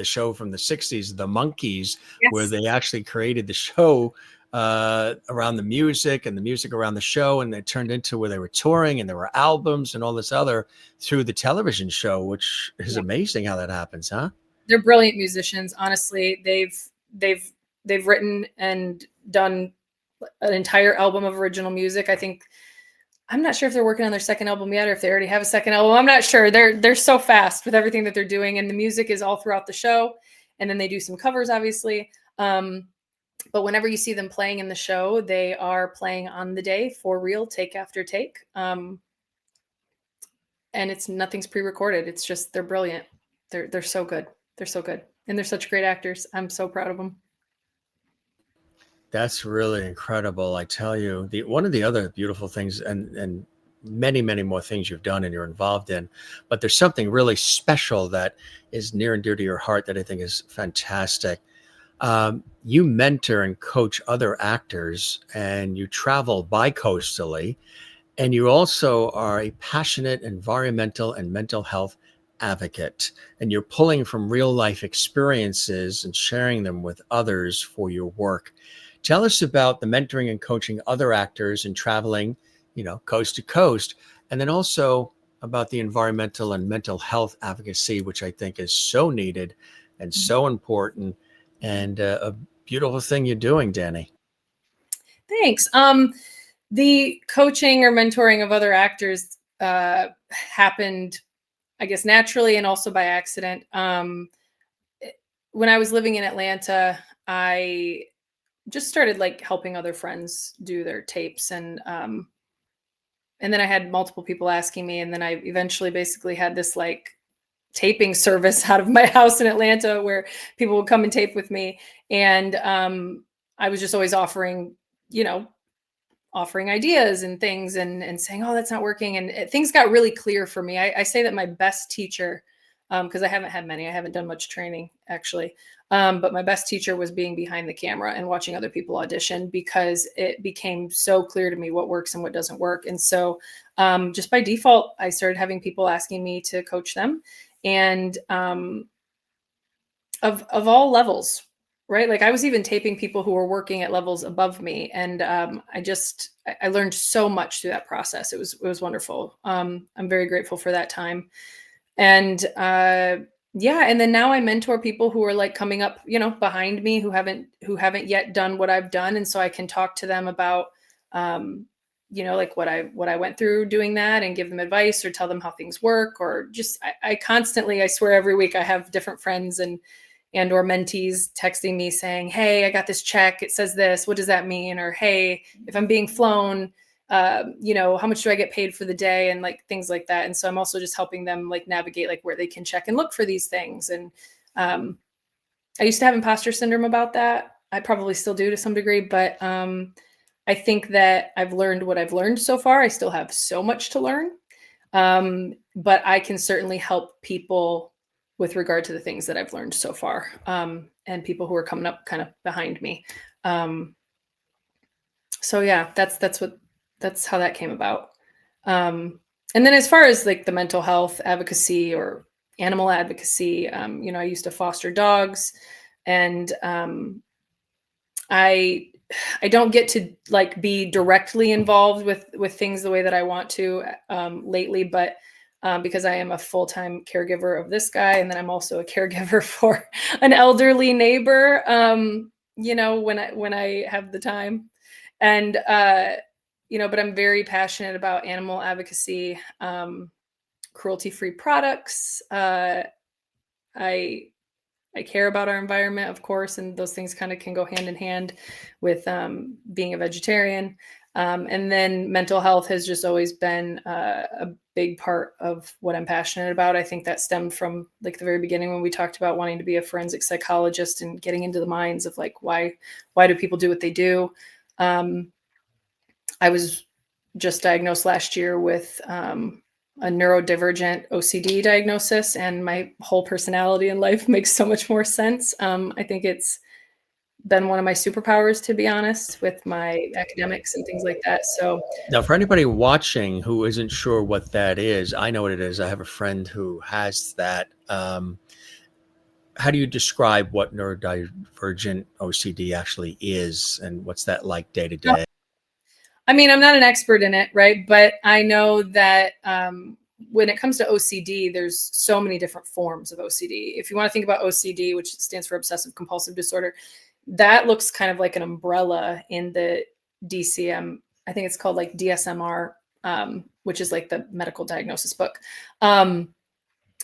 show from the 60s, The Monkees, where Yes. they actually created the show around the music and the music around the show. And it turned into where they were touring and there were albums and all this other through the television show, which is Yeah. amazing how that happens, huh? They're brilliant musicians. Honestly, they've written and done an entire album of original music. I'm not sure if they're working on their second album yet, or if they already have a second album. I'm not sure. They're so fast with everything that they're doing, and the music is all throughout the show. And then they do some covers, obviously. But whenever you see them playing in the show, they are playing on the day for real, take after take. And nothing's pre-recorded. It's just they're brilliant. They're so good. They're so good, and they're such great actors. I'm so proud of them. That's really incredible. I tell you, one of the other beautiful things, and many, many more things you've done and you're involved in, but there's something really special that is near and dear to your heart that I think is fantastic. You mentor and coach other actors, and you travel bi-coastally, and you also are a passionate environmental and mental health advocate, and you're pulling from real life experiences and sharing them with others for your work. Tell us about the mentoring and coaching other actors and traveling, coast to coast, and then also about the environmental and mental health advocacy, which I think is so needed and so important, and a beautiful thing you're doing, Dani. Thanks. The coaching or mentoring of other actors happened, I guess, naturally and also by accident. When I was living in Atlanta, I just started like helping other friends do their tapes, and then I had multiple people asking me, and then I eventually basically had this like taping service out of my house in Atlanta where people would come and tape with me, and I was just always offering, offering ideas and things, and saying, oh, that's not working, and things got really clear for me. I say that my best teacher, because I haven't had many, I haven't done much training actually. But my best teacher was being behind the camera and watching other people audition, because it became so clear to me what works and what doesn't work. And so just by default, I started having people asking me to coach them, and of all levels, right? Like I was even taping people who were working at levels above me. And I learned so much through that process. It was wonderful. I'm very grateful for that time. And yeah, and then now I mentor people who are like coming up, behind me, who haven't yet done what I've done, and so I can talk to them about, like what I went through doing that, and give them advice or tell them how things work, or just I constantly, I swear, every week I have different friends and or mentees texting me saying, hey, I got this check, it says this, what does that mean? Or hey, if I'm being flown, how much do I get paid for the day, and like things like that. And so I'm also just helping them like navigate like where they can check and look for these things. And I used to have imposter syndrome about that. I probably still do to some degree, but I think that I've learned what I've learned so far. I still have so much to learn, but I can certainly help people with regard to the things that I've learned so far, and people who are coming up kind of behind me. So yeah, that's how that came about. And then as far as like the mental health advocacy or animal advocacy, I used to foster dogs, and I don't get to like be directly involved with things the way that I want to lately, but because I am a full-time caregiver of this guy, and then I'm also a caregiver for an elderly neighbor, when I have the time. And but I'm very passionate about animal advocacy, cruelty-free products. I care about our environment, of course, and those things kind of can go hand in hand with being a vegetarian. And then mental health has just always been a big part of what I'm passionate about. I think that stemmed from like the very beginning when we talked about wanting to be a forensic psychologist and getting into the minds of like why do people do what they do. I was just diagnosed last year with a neurodivergent OCD diagnosis, and my whole personality in life makes so much more sense. I think it's been one of my superpowers, to be honest, with my academics and things like that. So, Now, for anybody watching who isn't sure what that is, I know what it is. I have a friend who has that. How do you describe what neurodivergent OCD actually is, and what's that like day to day? I mean, I'm not an expert in it, right? But I know that when it comes to OCD, there's so many different forms of OCD. If you want to think about OCD, which stands for obsessive compulsive disorder, that looks kind of like an umbrella in the DCM. I think it's called like DSMR, which is like the medical diagnosis book.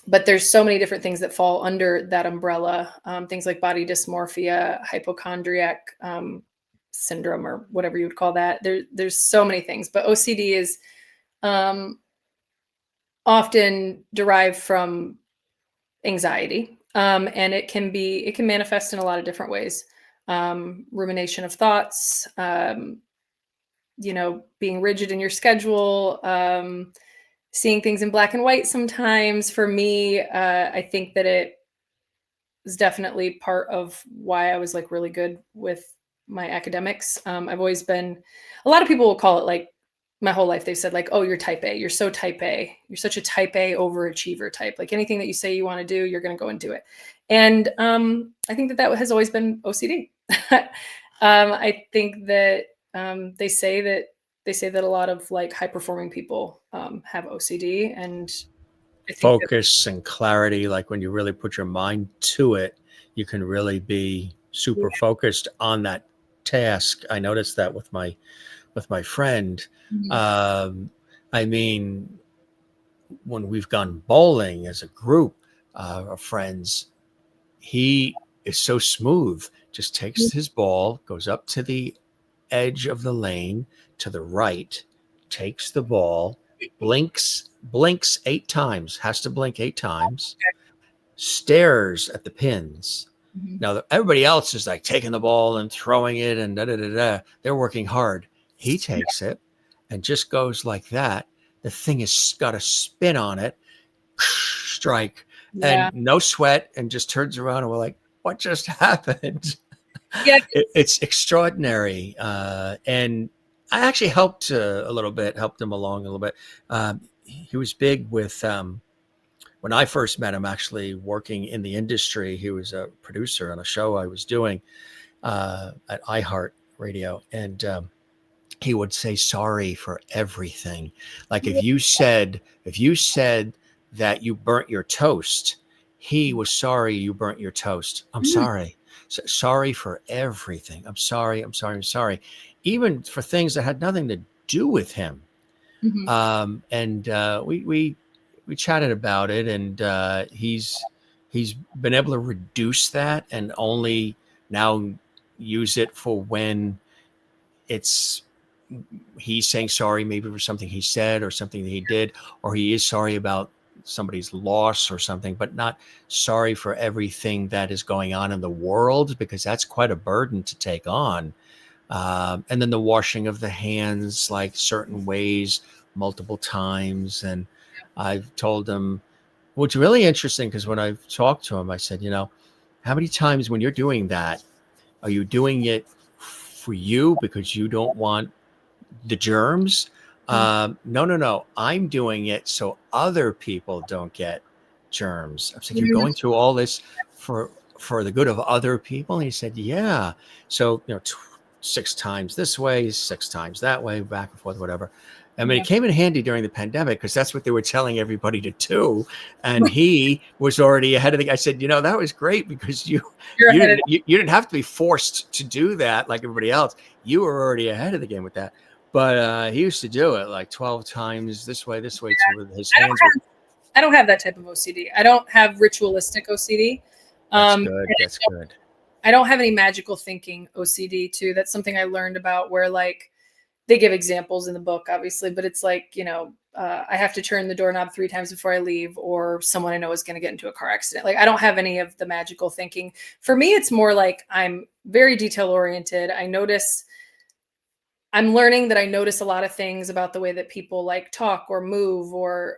But there's so many different things that fall under that umbrella. Things like body dysmorphia, hypochondriac syndrome, or whatever you would call that. There's so many things, but OCD is often derived from anxiety, and it can manifest in a lot of different ways. Rumination of thoughts, being rigid in your schedule, seeing things in black and white sometimes. For me, I think that it is definitely part of why I was like really good with my academics. I've always been, a lot of people will call it like my whole life. They've said like, oh, you're type A. You're so type A. You're such a type A overachiever type. Like anything that you say you want to do, you're going to go and do it. And I think that has always been OCD. I think that they say that a lot of like high performing people have OCD, and I think that, Focus and clarity, like when you really put your mind to it, you can really be super focused on that task. I noticed that with my friend. Mhm. I mean, when we've gone bowling as a group of friends, he is so smooth, just takes his ball, goes up to the edge of the lane to the right, takes the ball, blinks 8 times, has to blink 8 times, stares at the pins. Mhm. Now, everybody else is like taking the ball and throwing it and da da da da. They're working hard. He takes it and just goes like that. The thing has got a spin on it, strike, Yeah. and no sweat, and just turns around and we're like, what just happened? Yeah. It's extraordinary. And I actually helped helped him along a little bit. He was big with, when I first met him, actually working in the industry. He was a producer on a show I was doing at iHeart Radio. And he would say sorry for everything. Like if you said that you burnt your toast, he was sorry you burnt your toast. I'm sorry. Sorry for everything. I'm sorry. I'm sorry. I'm sorry. Even for things that had nothing to do with him. Mhm. And we chatted about it, and he's been able to reduce that and only now use it for when it's he's saying sorry maybe for something he said or something that he did, or he is sorry about somebody's loss or something, but not sorry for everything that is going on in the world, because that's quite a burden to take on. And then the washing of the hands, like certain ways, multiple times. And I've told him, what's really interesting, because when I've talked to him, I said, how many times when you're doing that, are you doing it for you because you don't want the germs? Mhm. No, no, no. I'm doing it so other people don't get germs. I said, you're Mhm. going through all this for the good of other people? And he said, yeah. So, 6 times this way, 6 times that way, back and forth, whatever. I mean, Yeah. it came in handy during the pandemic because that's what they were telling everybody to do. And he was already ahead of the, I said, that was great because You're you ahead of didn't, you didn't have to be forced to do that like everybody else. You were already ahead of the game with that. But he used to do it like 12 times this way, to his I don't hands were. have I don't have that type of OCD. I don't have ritualistic OCD. That's And good. That's good. I don't have any magical thinking OCD too. That's something I learned about, where like they give examples in the book, obviously, but it's like, I have to turn the doorknob 3 times before I leave, or someone I know is going to get into a car accident. Like I don't have any of the magical thinking. For me, it's more like I'm very detail oriented. I notice I'm learning that I notice a lot of things about the way that people like talk or move or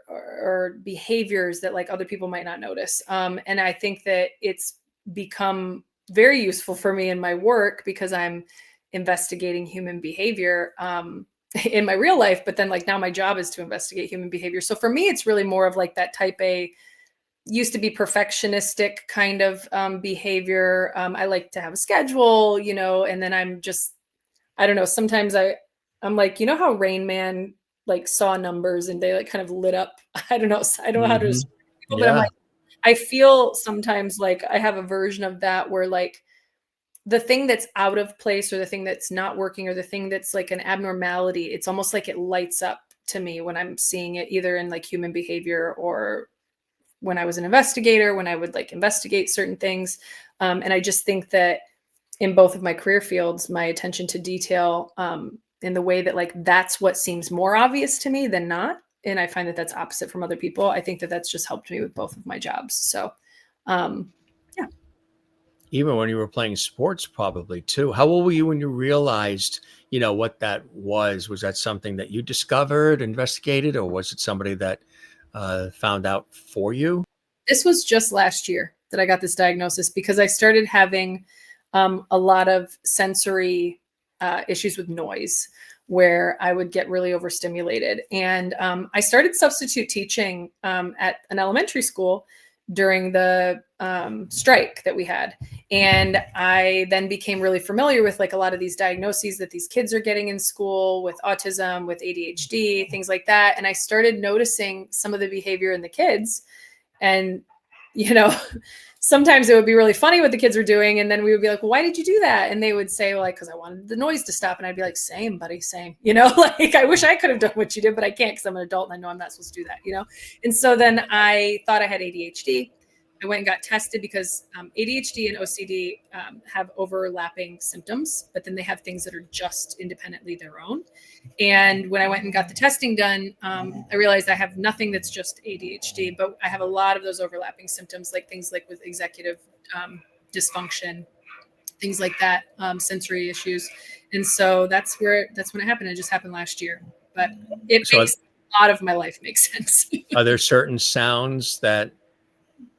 behaviors that like other people might not notice. And I think that it's become very useful for me in my work because I'm investigating human behavior in my real life. But then like now my job is to investigate human behavior. So for me, it's really more of like that type A, used to be perfectionistic kind of behavior. I like to have a schedule, and then I don't know. Sometimes I'm like, how Rain Man like saw numbers and they like kind of lit up. I don't know. I don't know how to Hmm. describe people, but I'm Yeah. like, I feel sometimes like I have a version of that where like the thing that's out of place or the thing that's not working or the thing that's like an abnormality, it's almost like it lights up to me when I'm seeing it either in like human behavior or when I was an investigator, when I would like investigate certain things. And I just think that in both of my career fields, my attention to detail in the way that like that's what seems more obvious to me than not. And I find that that's opposite from other people. I think that that's just helped me with both of my jobs. So, yeah. Even when you were playing sports, probably too. How old were you when you realized, what that was? Was that something that you discovered, investigated, or was it somebody that found out for you? This was just last year that I got this diagnosis because I started having a lot of sensory issues with noise where I would get really overstimulated. And I started substitute teaching at an elementary school during the strike that we had. And I then became really familiar with like a lot of these diagnoses that these kids are getting in school with autism, with ADHD, things like that. And I started noticing some of the behavior in the kids and, you know, sometimes it would be really funny what the kids were doing. And then we would be like, well, why did you do that? And they would say, well, like, because I wanted the noise to stop. And I'd be like, same, buddy, same. Like I wish I could have done what you did, but I can't because I'm an adult and I know I'm not supposed to do that. And so then I thought I had ADHD. I went and got tested because ADHD and OCD have overlapping symptoms, but then they have things that are just independently their own. And when I went and got the testing done, I realized I have nothing that's just ADHD, but I have a lot of those overlapping symptoms, like things like with executive dysfunction, things like that, sensory issues. And so that's when it happened. It just happened last year, but it So, makes a lot of my life make sense. are there certain sounds that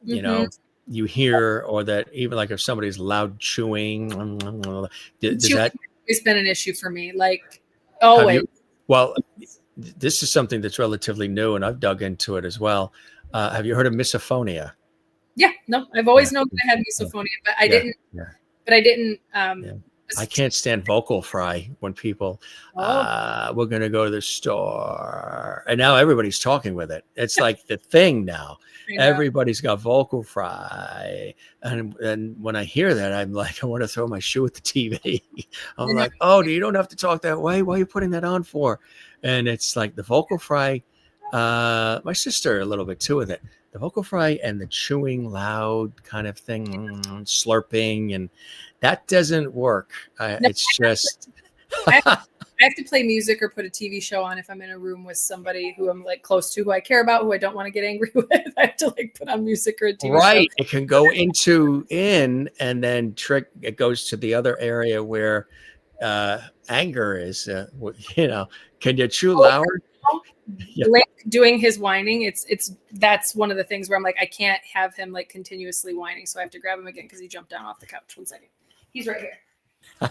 you Mhm. know you hear, or that even like if somebody's loud chewing, does Chewing that has been an issue for me, like have always. you? Well, this is something that's relatively new, and I've dug into it as well. Have you heard of misophonia? Yeah, no, I've Yeah, always known that I had misophonia, but I yeah, didn't. yeah, But I didn't. yeah. I can't stand vocal fry when people, Oh, we're going to go to the store. And now everybody's talking with it. It's like the thing now. I know. Everybody's got vocal fry. And when I hear that, I'm like, I want to throw my shoe at the TV. I'm I know. like, oh, you don't have to talk that way. Why are you putting that on for? And it's like the vocal fry. My sister a little bit too with it. The vocal fry and the chewing loud kind of thing, slurping, and that doesn't work. No, It's just I have to play music or put a TV show on if I'm in a room with somebody who I'm like close to, who I care about, who I don't want to get angry with. I have to like put on music or a TV show. right. It can go and then it goes to the other area where anger is. Can you chew Oh, louder? Yeah. Blake doing his whining, that's one of the things where I'm like, I can't have him like continuously whining, so I have to grab him again because he jumped down off the couch. 1 second, he's right here.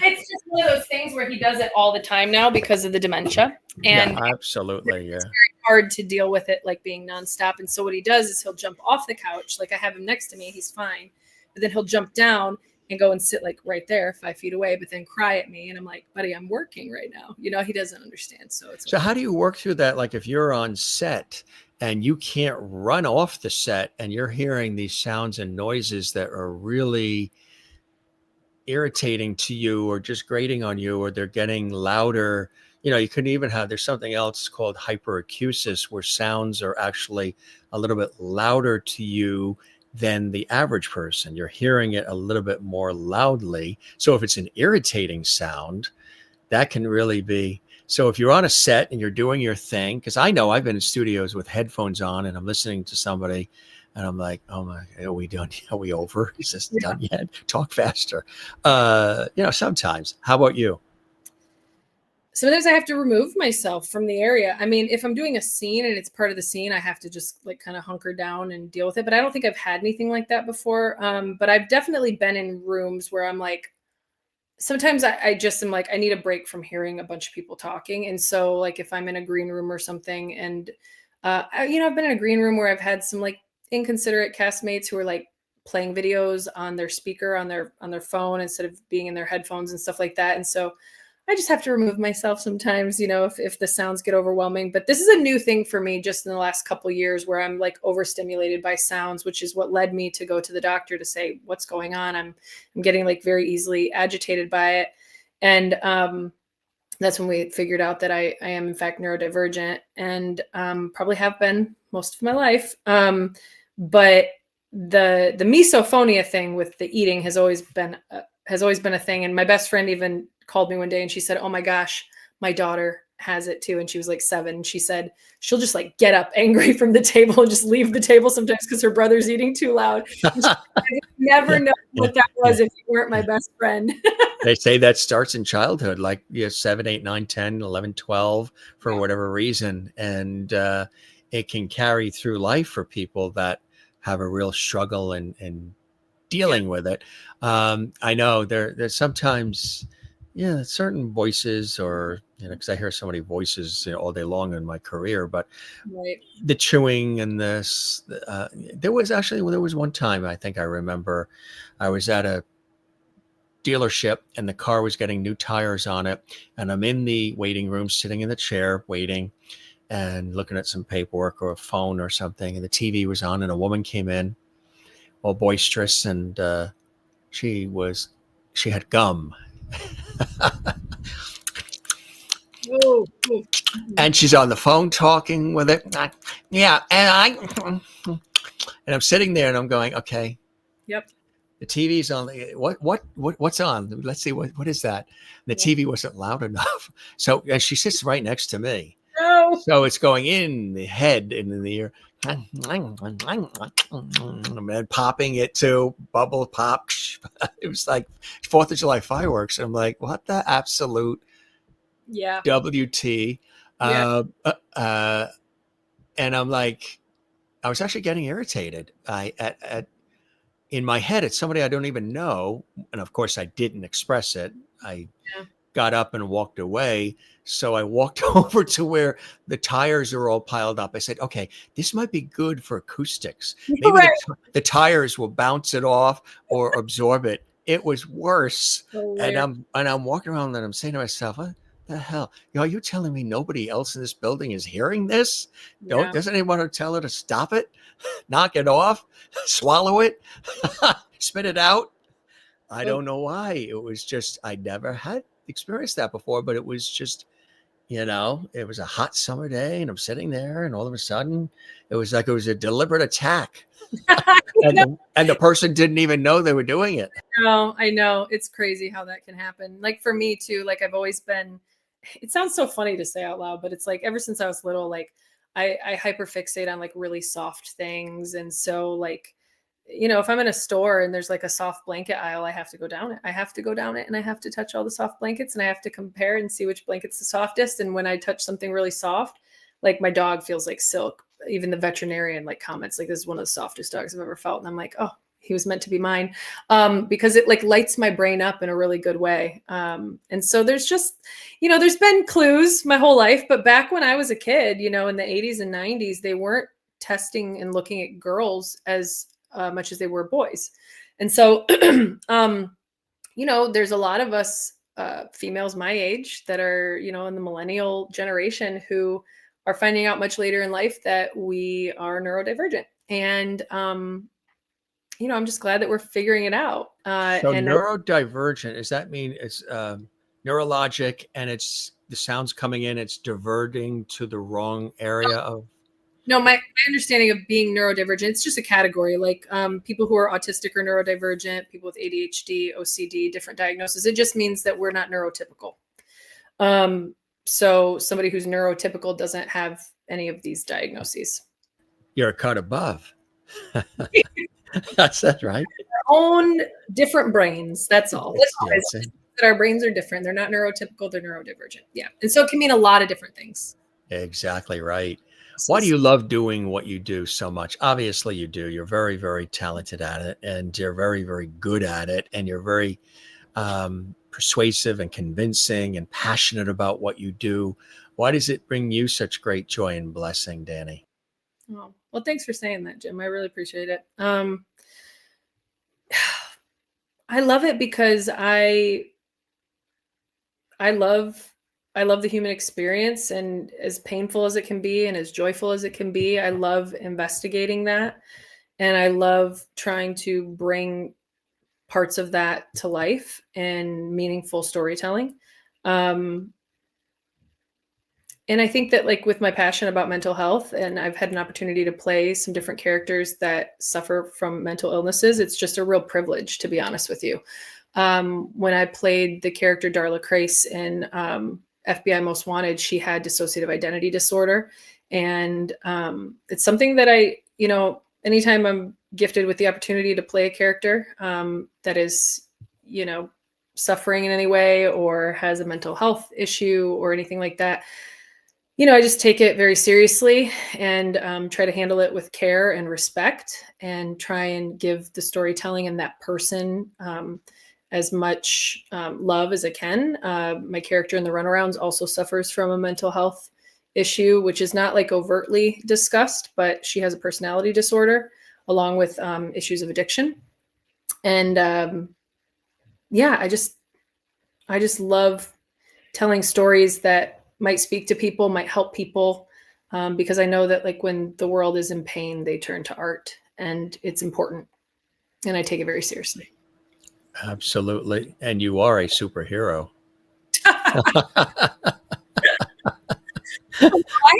It's just one of those things where he does it all the time now because of the dementia, Yeah, and absolutely. Yeah. it's very hard to deal with it like being nonstop. And so what he does is he'll jump off the couch, like I have him next to me, he's fine, but then he'll jump down and go and sit like right there 5 feet away, but then cry at me, and I'm like, buddy, I'm working right now. He doesn't understand. So it's So how do you work through that? Like if you're on set and you can't run off the set and you're hearing these sounds and noises that are really irritating to you or just grating on you, or they're getting louder. You couldn't even there's something else called hyperacusis, where sounds are actually a little bit louder to you than the average person. You're hearing it a little bit more loudly. So if it's an irritating sound, that can really be. So if you're on a set and you're doing your thing, because I know I've been in studios with headphones on and I'm listening to somebody and I'm like, oh my, are we done? Are we over? Is this done yet? Talk faster. Sometimes. How about you? sometimes I have to remove myself from the area. I mean, if I'm doing a scene and it's part of the scene, I have to just like kind of hunker down and deal with it. But I don't think I've had anything like that before. But I've definitely been in rooms where I'm like, sometimes I just am like, I need a break from hearing a bunch of people talking. And so like if I'm in a green room or something, and I've been in a green room where I've had some like inconsiderate castmates who are like playing videos on their speaker on their phone instead of being in their headphones and stuff like that. And so I just have to remove myself sometimes, if the sounds get overwhelming. But this is a new thing for me just in the last couple of years where I'm like overstimulated by sounds, which is what led me to go to the doctor to say, what's going on? I'm getting like very easily agitated by it. And that's when we figured out that I am in fact neurodivergent, and probably have been most of my life. But the misophonia thing with the eating has always been a thing. And my best friend even called me one day and she said, oh my gosh, my daughter has it too. And she was like 7. She said she'll just like get up angry from the table and just leave the table sometimes because her brother's eating too loud. I would never know what that was if you weren't my best friend. They say that starts in childhood, like 7, 8, 9, 10, 11, 12, for whatever reason. And it can carry through life for people that have a real struggle in dealing with it. I know there's sometimes, certain voices, or, because I hear so many voices all day long in my career, but Right. the chewing and this, there was one time I think I remember I was at a dealership and the car was getting new tires on it. And I'm in the waiting room, sitting in the chair, waiting and looking at some paperwork or a phone or something. And the TV was on and a woman came in, all boisterous. And she had gum. Oh. And she's on the phone talking with it. Yeah. And I'm sitting there and I'm going, okay. Yep. The TV's on. What's on? Let's see. What is that? The TV wasn't loud enough. So, and she sits right next to me. No. So it's going in the head and in the ear. And popping it to bubble pop. It was like 4th of July fireworks. I'm like, what the absolute WT? And I'm like, I was actually getting irritated. In my head, it's somebody I don't even know. And of course, I didn't express it. I got up and walked away. So I walked over to where the tires are all piled up. I said, okay, this might be good for acoustics. Maybe the tires will bounce it off or absorb it. It was worse. And I'm walking around and I'm saying to myself, what the hell? Are you telling me nobody else in this building is hearing this? Doesn't anyone tell her to stop it? Knock it off, swallow it, spit it out. I don't know why. It was just, I never had experienced that before, but it was just, it was a hot summer day and I'm sitting there and all of a sudden it was like it was a deliberate attack. and the person didn't even know they were doing it. No, I know. It's crazy how that can happen. Like for me too, like I've always been, it sounds so funny to say out loud, but it's like ever since I was little, like I hyperfixate on like really soft things. And so like, if I'm in a store and there's like a soft blanket aisle, I have to go down it. I have to go down it and I have to touch all the soft blankets and I have to compare and see which blanket's the softest. And when I touch something really soft, like my dog feels like silk. Even the veterinarian like comments like, this is one of the softest dogs I've ever felt. And I'm like, oh, he was meant to be mine, because it like lights my brain up in a really good way. And so there's just, there's been clues my whole life, but back when I was a kid, in the 80s and 90s, they weren't testing and looking at girls as much as they were boys. And so, there's a lot of us females my age that are, in the millennial generation who are finding out much later in life that we are neurodivergent. And, I'm just glad that we're figuring it out. So neurodivergent, does that mean it's neurologic and it's the sounds coming in, it's diverting to the wrong area of? No, my understanding of being neurodivergent, it's just a category, like people who are autistic or neurodivergent, people with ADHD, OCD, different diagnoses. It just means that we're not neurotypical. So somebody who's neurotypical doesn't have any of these diagnoses. You're a cut above. That's right. Their own different brains. That's all. that our brains are different. They're not neurotypical, they're neurodivergent. Yeah. And so it can mean a lot of different things. Exactly right. Why do you love doing what you do so much? Obviously you do. You're very, very talented at it, and you're very, very good at it. And you're very persuasive and convincing and passionate about what you do. Why does it bring you such great joy and blessing, Dani? Oh, well, thanks for saying that, Jim. I really appreciate it. I love it because I love the human experience, and as painful as it can be and as joyful as it can be, I love investigating that. And I love trying to bring parts of that to life and meaningful storytelling. And I think that, like, with my passion about mental health, and I've had an opportunity to play some different characters that suffer from mental illnesses, it's just a real privilege, to be honest with you. When I played the character Darla Crace in FBI Most Wanted, she had dissociative identity disorder. And it's something that anytime I'm gifted with the opportunity to play a character that is, suffering in any way or has a mental health issue or anything like that, I just take it very seriously and try to handle it with care and respect, and try and give the storytelling and that person as much love as I can. My character in the Runarounds also suffers from a mental health issue, which is not like overtly discussed, but she has a personality disorder along with issues of addiction. And I just love telling stories that might speak to people, might help people, because I know that, like, when the world is in pain, they turn to art, and it's important, and I take it very seriously. Absolutely. And you are a superhero. I had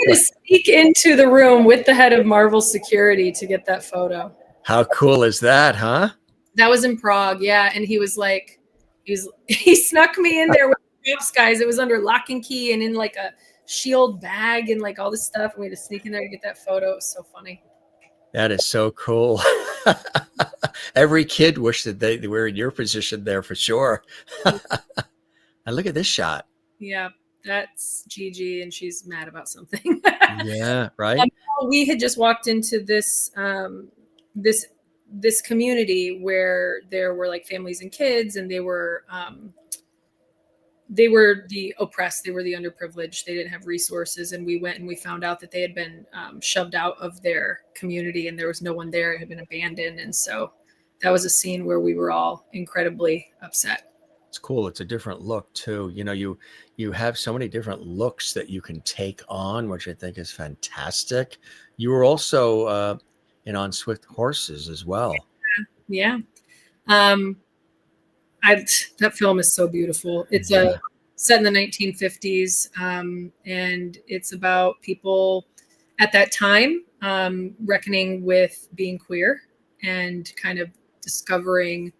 to sneak into the room with the head of Marvel security to get that photo. How cool is that, huh? That was in Prague, yeah. And he was like, he snuck me in there with the cops guys. It was under lock and key and in like a shield bag and like all this stuff. And we had to sneak in there to get that photo. It was so funny. That is so cool. Every kid wished that they were in your position there for sure. And look at this shot. Yeah, that's Gigi, and she's mad about something. Yeah, right. We had just walked into this this community where there were like families and kids, and they were the oppressed, they were the underprivileged, they didn't have resources. And we went and we found out that they had been shoved out of their community, and there was no one there. It had been abandoned. And so that was a scene where we were all incredibly upset. It's cool. It's a different look too. You have so many different looks that you can take on, which I think is fantastic. You were also on Swift Horses as well. Yeah. That film is so beautiful. It's set in the 1950s, and it's about people at that time reckoning with being queer and kind of discovering,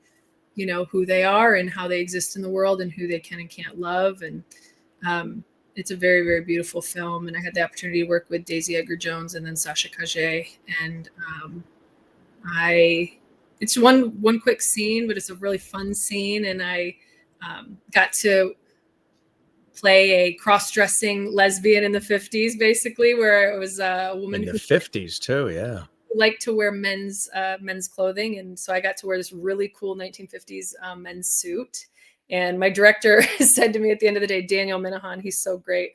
who they are and how they exist in the world and who they can and can't love. And it's a very, very beautiful film. And I had the opportunity to work with Daisy Edgar-Jones and then Sasha Cagé. And it's one quick scene, but it's a really fun scene. And I got to play a cross-dressing lesbian in the 50s, basically, where it was a woman in the 50s too. Yeah. Liked to wear men's clothing. And so I got to wear this really cool 1950s men's suit. And my director said to me at the end of the day, Daniel Minahan, he's so great.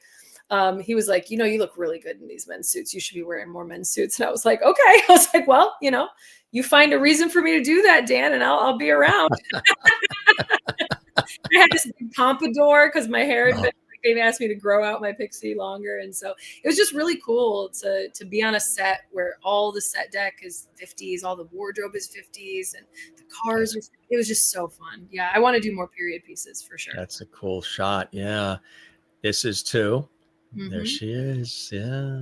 He was like, you look really good in these men's suits. You should be wearing more men's suits. And I was like, okay. I was like, well, you find a reason for me to do that, Dan, and I'll be around. I had this big pompadour because my hair had been, they asked me to grow out my pixie longer. And so it was just really cool to be on a set where all the set deck is 50s, all the wardrobe is 50s, and the cars it was just so fun. Yeah, I want to do more period pieces for sure. That's a cool shot. Yeah. This is too. Mm-hmm. There she is. Yeah.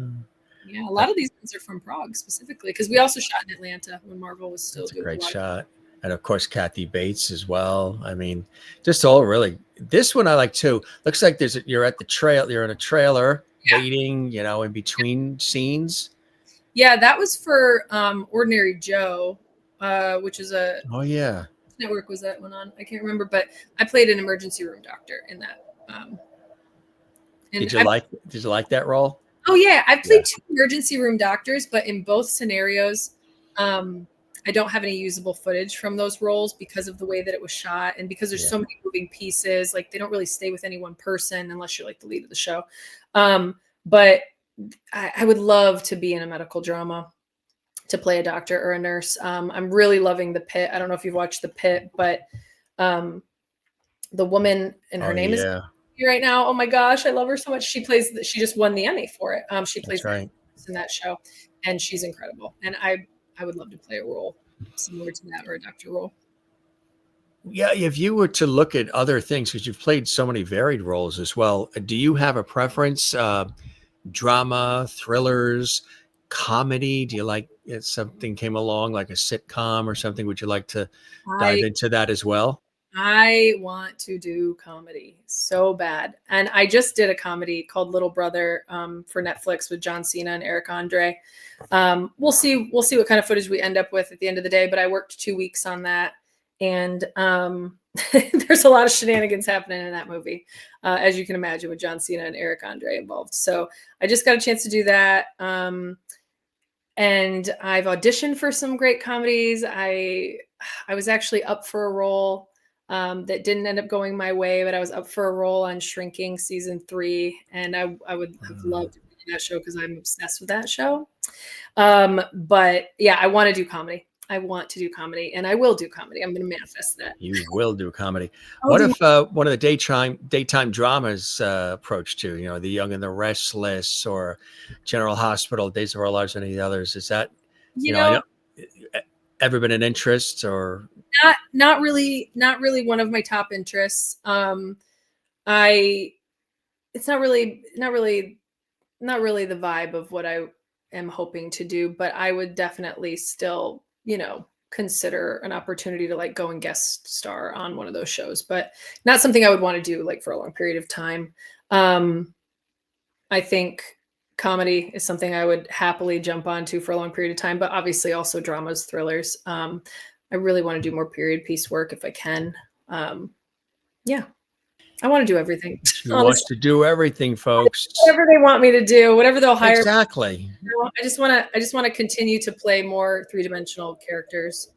Yeah, a lot of these ones are from Prague specifically, because we also shot in Atlanta when Marvel was still doing a great shot. And of course, Kathy Bates as well. I mean, just all really. This one I like too. Looks like you're at the trail. You're in a trailer waiting, in between scenes. Yeah, that was for Ordinary Joe, which is a network was that one on? I can't remember, but I played an emergency room doctor in that. Did you like that role? Oh yeah, I've played 2 emergency room doctors, but in both scenarios, I don't have any usable footage from those roles because of the way that it was shot, and because there's so many moving pieces. Like, they don't really stay with any one person unless you're like the lead of the show. But I would love to be in a medical drama, to play a doctor or a nurse. I'm really loving The Pit. I don't know if you've watched The Pit, but the woman, and her name is right now. Oh my gosh, I love her so much. She just won the Emmy for it. She plays in that show, and she's incredible. And I would love to play a role similar to that, or a doctor role. Yeah, if you were to look at other things, because you've played so many varied roles as well, do you have a preference? Drama, thrillers, comedy? Do you like if something came along like a sitcom or something? Would you like to dive into that as well? I want to do comedy so bad. And I just did a comedy called Little Brother for Netflix with John Cena and Eric Andre. We'll see what kind of footage we end up with at the end of the day, but I worked 2 weeks on that. And there's a lot of shenanigans happening in that movie, as you can imagine, with John Cena and Eric Andre involved. So I just got a chance to do that. And I've auditioned for some great comedies. I was actually up for a role that didn't end up going my way, but I was up for a role on Shrinking season 3, and I would have loved to be in that show because I'm obsessed with that show. But yeah, I want to do comedy. I want to do comedy, and I will do comedy. I'm going to manifest that. You will do comedy. What if one of the daytime dramas approached you? You know, The Young and the Restless, or General Hospital, Days of Our Lives, any of the others? Is that ever been an interest, or not really one of my top interests. It's not really the vibe of what I am hoping to do, but I would definitely still, consider an opportunity to like go and guest star on one of those shows, but not something I would want to do like for a long period of time. I think comedy is something I would happily jump onto for a long period of time, but obviously also dramas, thrillers. I really want to do more period piece work if I can. Yeah, I want to do everything. She wants to do everything, folks. Whatever they want me to do, whatever they'll hire. Exactly. I just want to continue to play more 3-dimensional characters,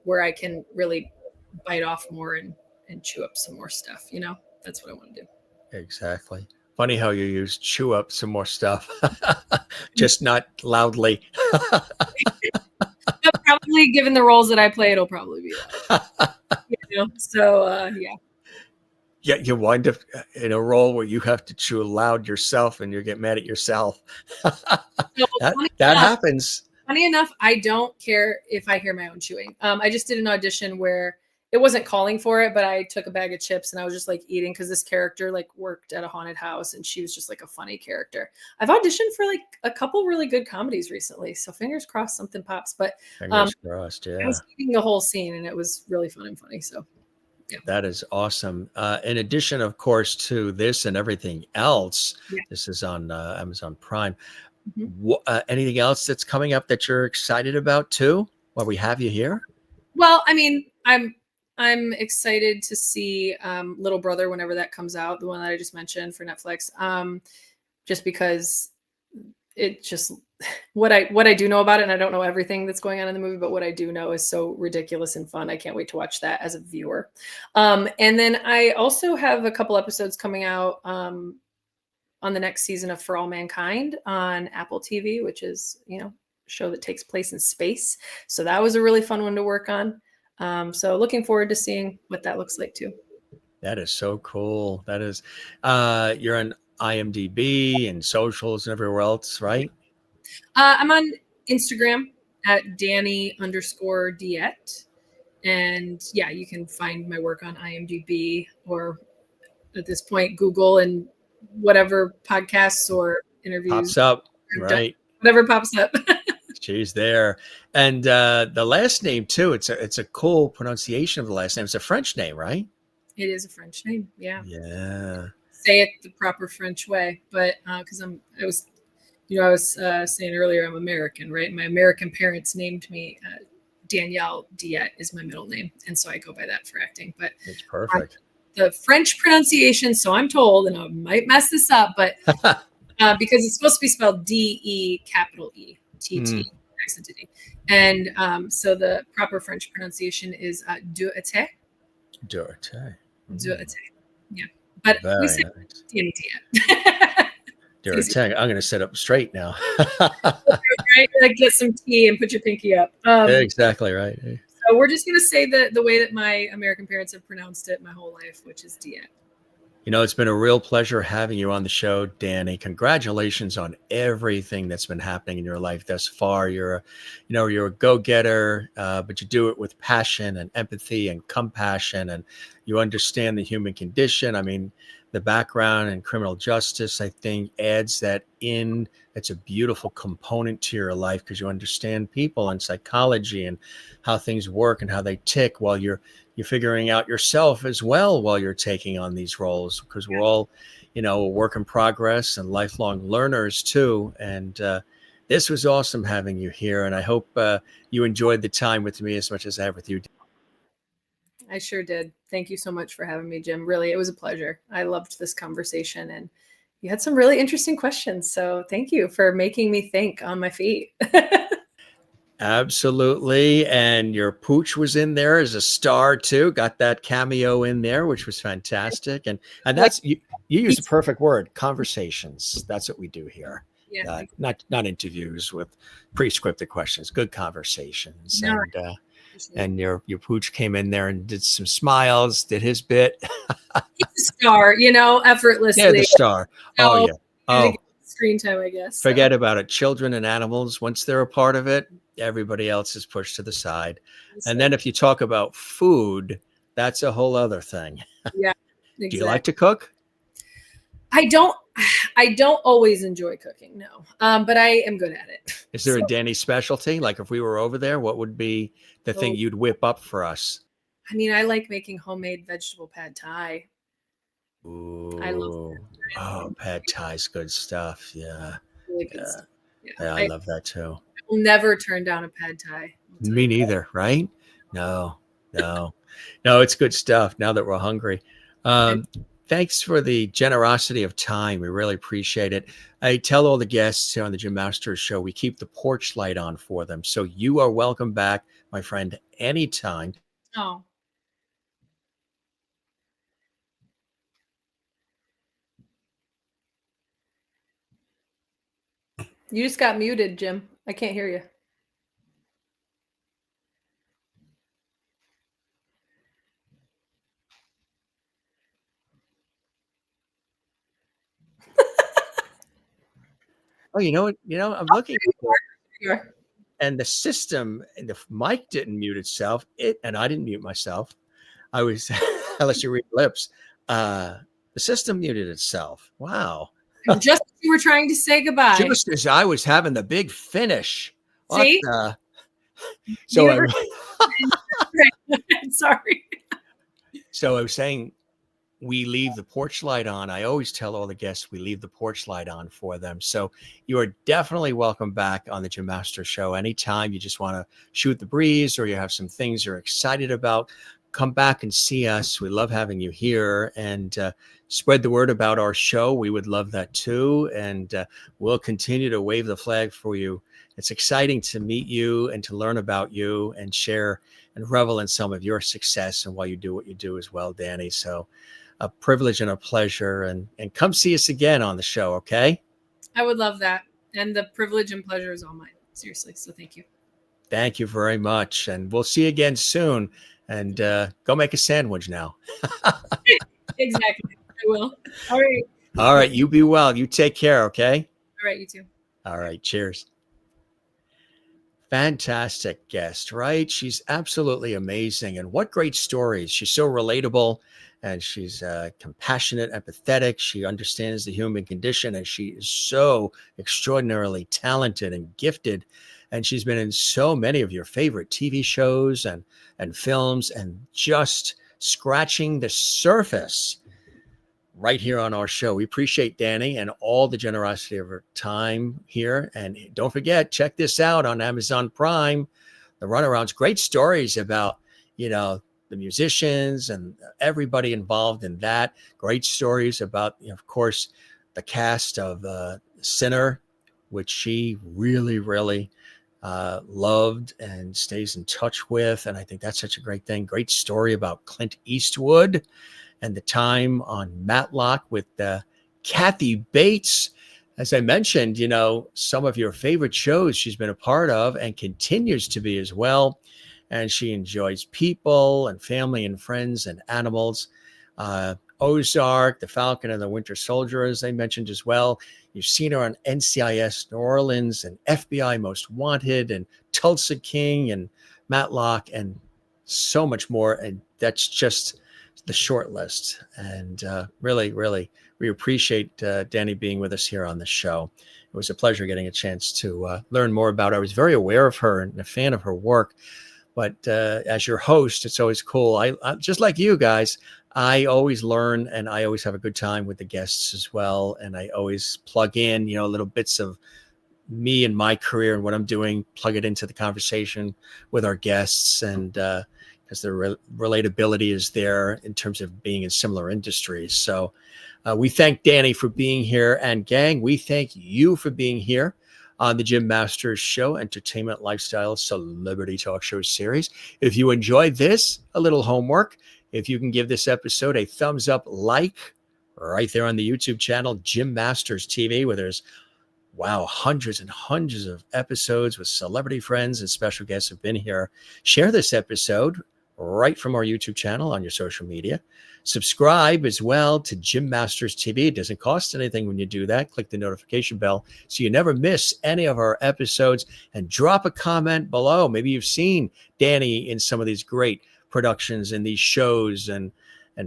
where I can really bite off more and chew up some more stuff. That's what I want to do. Exactly. Funny how you use chew up some more stuff, just not loudly. Probably, given the roles that I play, it'll probably be that. So yeah. Yeah, you wind up in a role where you have to chew loud yourself, and you get mad at yourself. that happens. Funny enough, I don't care if I hear my own chewing. I just did an audition where it wasn't calling for it, but I took a bag of chips and I was just like eating, because this character like worked at a haunted house, and she was just like a funny character. I've auditioned for like a couple really good comedies recently, so fingers crossed something pops. But fingers crossed, yeah. I was eating the whole scene, and it was really fun and funny. So yeah. That is awesome. In addition, of course, to this and everything else, this is on Amazon Prime. Anything else that's coming up that you're excited about too, while we have you here? Well, I mean, I'm excited to see Little Brother whenever that comes out, the one that I just mentioned for Netflix. Just because it just what I do know about it, and I don't know everything that's going on in the movie, but what I do know is so ridiculous and fun. I can't wait to watch that as a viewer. And then I also have a couple episodes coming out on the next season of For All Mankind on Apple TV, which is, a show that takes place in space. So that was a really fun one to work on. So looking forward to seeing what that looks like too. That is so cool. That is, you're on IMDb and socials and everywhere else, right? I'm on Instagram at Dani_Deetté. And yeah, you can find my work on IMDb, or at this point, Google, and whatever podcasts or interviews pops up, right? Whatever pops up. She's there. And the last name too, it's a cool pronunciation of the last name. It's a French name, right? It is a French name. Yeah. Yeah. Say it the proper French way, but because I was saying earlier, I'm American, right? My American parents named me Danielle Deetté is my middle name, and so I go by that for acting. But It's perfect. the French pronunciation, so I'm told, and I might mess this up, but because it's supposed to be spelled DE capital E TT accent to D, and so the proper French pronunciation is Deetté. Deetté. Deetté. Yeah, but we Very say nice. Dani Deetté. Deetté. I'm going to sit up straight now. Right? Like get some tea and put your pinky up. Exactly right. So we're just going to say the way that my American parents have pronounced it my whole life, which is Deetté. You know, it's been a real pleasure having you on the show, Dani. Congratulations on everything that's been happening in your life thus far. You're a go-getter, but you do it with passion and empathy and compassion, and you understand the human condition. I mean, the background in criminal justice, I think, adds that in. It's a beautiful component to your life because you understand people and psychology and how things work and how they tick while you're figuring out yourself as well while you're taking on these roles, because we're all, a work in progress and lifelong learners too. And this was awesome having you here. And I hope you enjoyed the time with me as much as I have with you. I sure did. Thank you so much for having me, Jim. Really, it was a pleasure. I loved this conversation, and you had some really interesting questions. So thank you for making me think on my feet. Absolutely. And your pooch was in there as a star too. Got that cameo in there, which was fantastic. And that's you used the perfect word, conversations. That's what we do here. Yeah. Not interviews with pre-scripted questions, good conversations. No, And your pooch came in there and did some smiles, did his bit. He's a star, effortlessly. Yeah, the star. Oh yeah. Oh, screen time, I guess. Forget about it. Children and animals, once they're a part of it, everybody else is pushed to the side. And then if you talk about food, that's a whole other thing. Yeah. Exactly. Do you like to cook? I don't always enjoy cooking, no. But I am good at it. Is there a Dani specialty? Like if we were over there, what would be the thing you'd whip up for us? I mean, I like making homemade vegetable pad thai. Ooh. I love that. Oh, pad thai's good stuff. Yeah. Really good stuff. Yeah, I love that too. I will never turn down a pad thai. Me neither, right? No, it's good stuff now that we're hungry. Thanks for the generosity of time. We really appreciate it. I tell all the guests here on the Jim Masters Show, we keep the porch light on for them. So you are welcome back, my friend, anytime. Oh. You just got muted, Jim. I can't hear you. Oh, you know what? I'm looking and the system, the mic didn't mute itself. And I didn't mute myself. I was, unless you read lips, the system muted itself. Wow. Just as you were trying to say goodbye. Just as I was having the big finish. See? So sorry. So I was saying we leave the porch light on. I always tell all the guests we leave the porch light on for them. So you are definitely welcome back on the Jim Masters Show anytime you just want to shoot the breeze or you have some things you're excited about. Come back and see us. We love having you here, and spread the word about our show. We would love that too. And we'll continue to wave the flag for you. It's exciting to meet you and to learn about you and share and revel in some of your success and why you do what you do as well, Dani. So a privilege and a pleasure. And come see us again on the show, okay? I would love that. And the privilege and pleasure is all mine. Seriously. So thank you. Thank you very much. And we'll see you again soon. And go make a sandwich now. Exactly. I will. All right. All right. You be well. You take care. Okay. All right. You too. All right. Cheers. Fantastic guest, right? She's absolutely amazing. And what great stories. She's so relatable and she's compassionate, empathetic. She understands the human condition and she is so extraordinarily talented and gifted. And she's been in so many of your favorite TV shows and films, and just scratching the surface right here on our show. We appreciate Dani and all the generosity of her time here. And don't forget, check this out on Amazon Prime, the Runarounds. Great stories about, the musicians and everybody involved in that. Great stories about, of course, the cast of Sinner, which she really, really loved and stays in touch with. And I think that's such a great thing. Great story about Clint Eastwood and the time on Matlock with Kathy Bates. As I mentioned, some of your favorite shows she's been a part of and continues to be as well. And she enjoys people and family and friends and animals. Ozark, the Falcon and the Winter Soldier, as I mentioned as well. You've seen her on NCIS New Orleans and FBI Most Wanted and Tulsa King and Matlock and so much more. And that's just the short list. And really, really, we appreciate Dani being with us here on the show. It was a pleasure getting a chance to learn more about her. I was very aware of her and a fan of her work. But as your host, it's always cool. I just like you guys, I always learn and I always have a good time with the guests as well. And I always plug in, little bits of me and my career and what I'm doing, plug it into the conversation with our guests. And because the relatability is there in terms of being in similar industries. So we thank Dani for being here. And gang, we thank you for being here on the Jim Masters Show, Entertainment, Lifestyle, Celebrity Talk Show series. If you enjoyed this, a little homework. If you can give this episode a thumbs up, like right there on the YouTube channel, Jim Masters TV, where there's, hundreds and hundreds of episodes with celebrity friends and special guests have been here. Share this episode right from our YouTube channel on your social media. Subscribe as well to Jim Masters TV. It doesn't cost anything when you do that. Click the notification bell so you never miss any of our episodes, and drop a comment below. Maybe you've seen Dani in some of these great productions and these shows and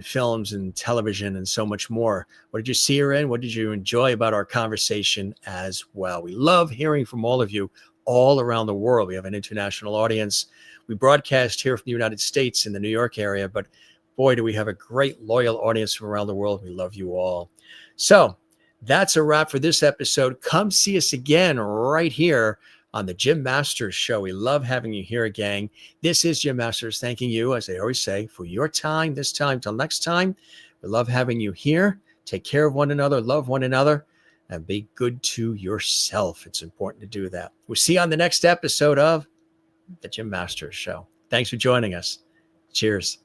films and television and so much more. What did you see her in? What did you enjoy about our conversation as well? We love hearing from all of you all around the world. We have an international audience. We broadcast here from the United States in the New York area, but boy, do we have a great loyal audience from around the world. We love you all. So that's a wrap for this episode. Come see us again right here on the Jim Masters Show. We love having you here, gang. This is Jim Masters thanking you, as I always say, for your time this time. Till next time, we love having you here. Take care of one another, love one another, and be good to yourself. It's important to do that. We'll see you on the next episode of the Jim Masters Show. Thanks for joining us. Cheers.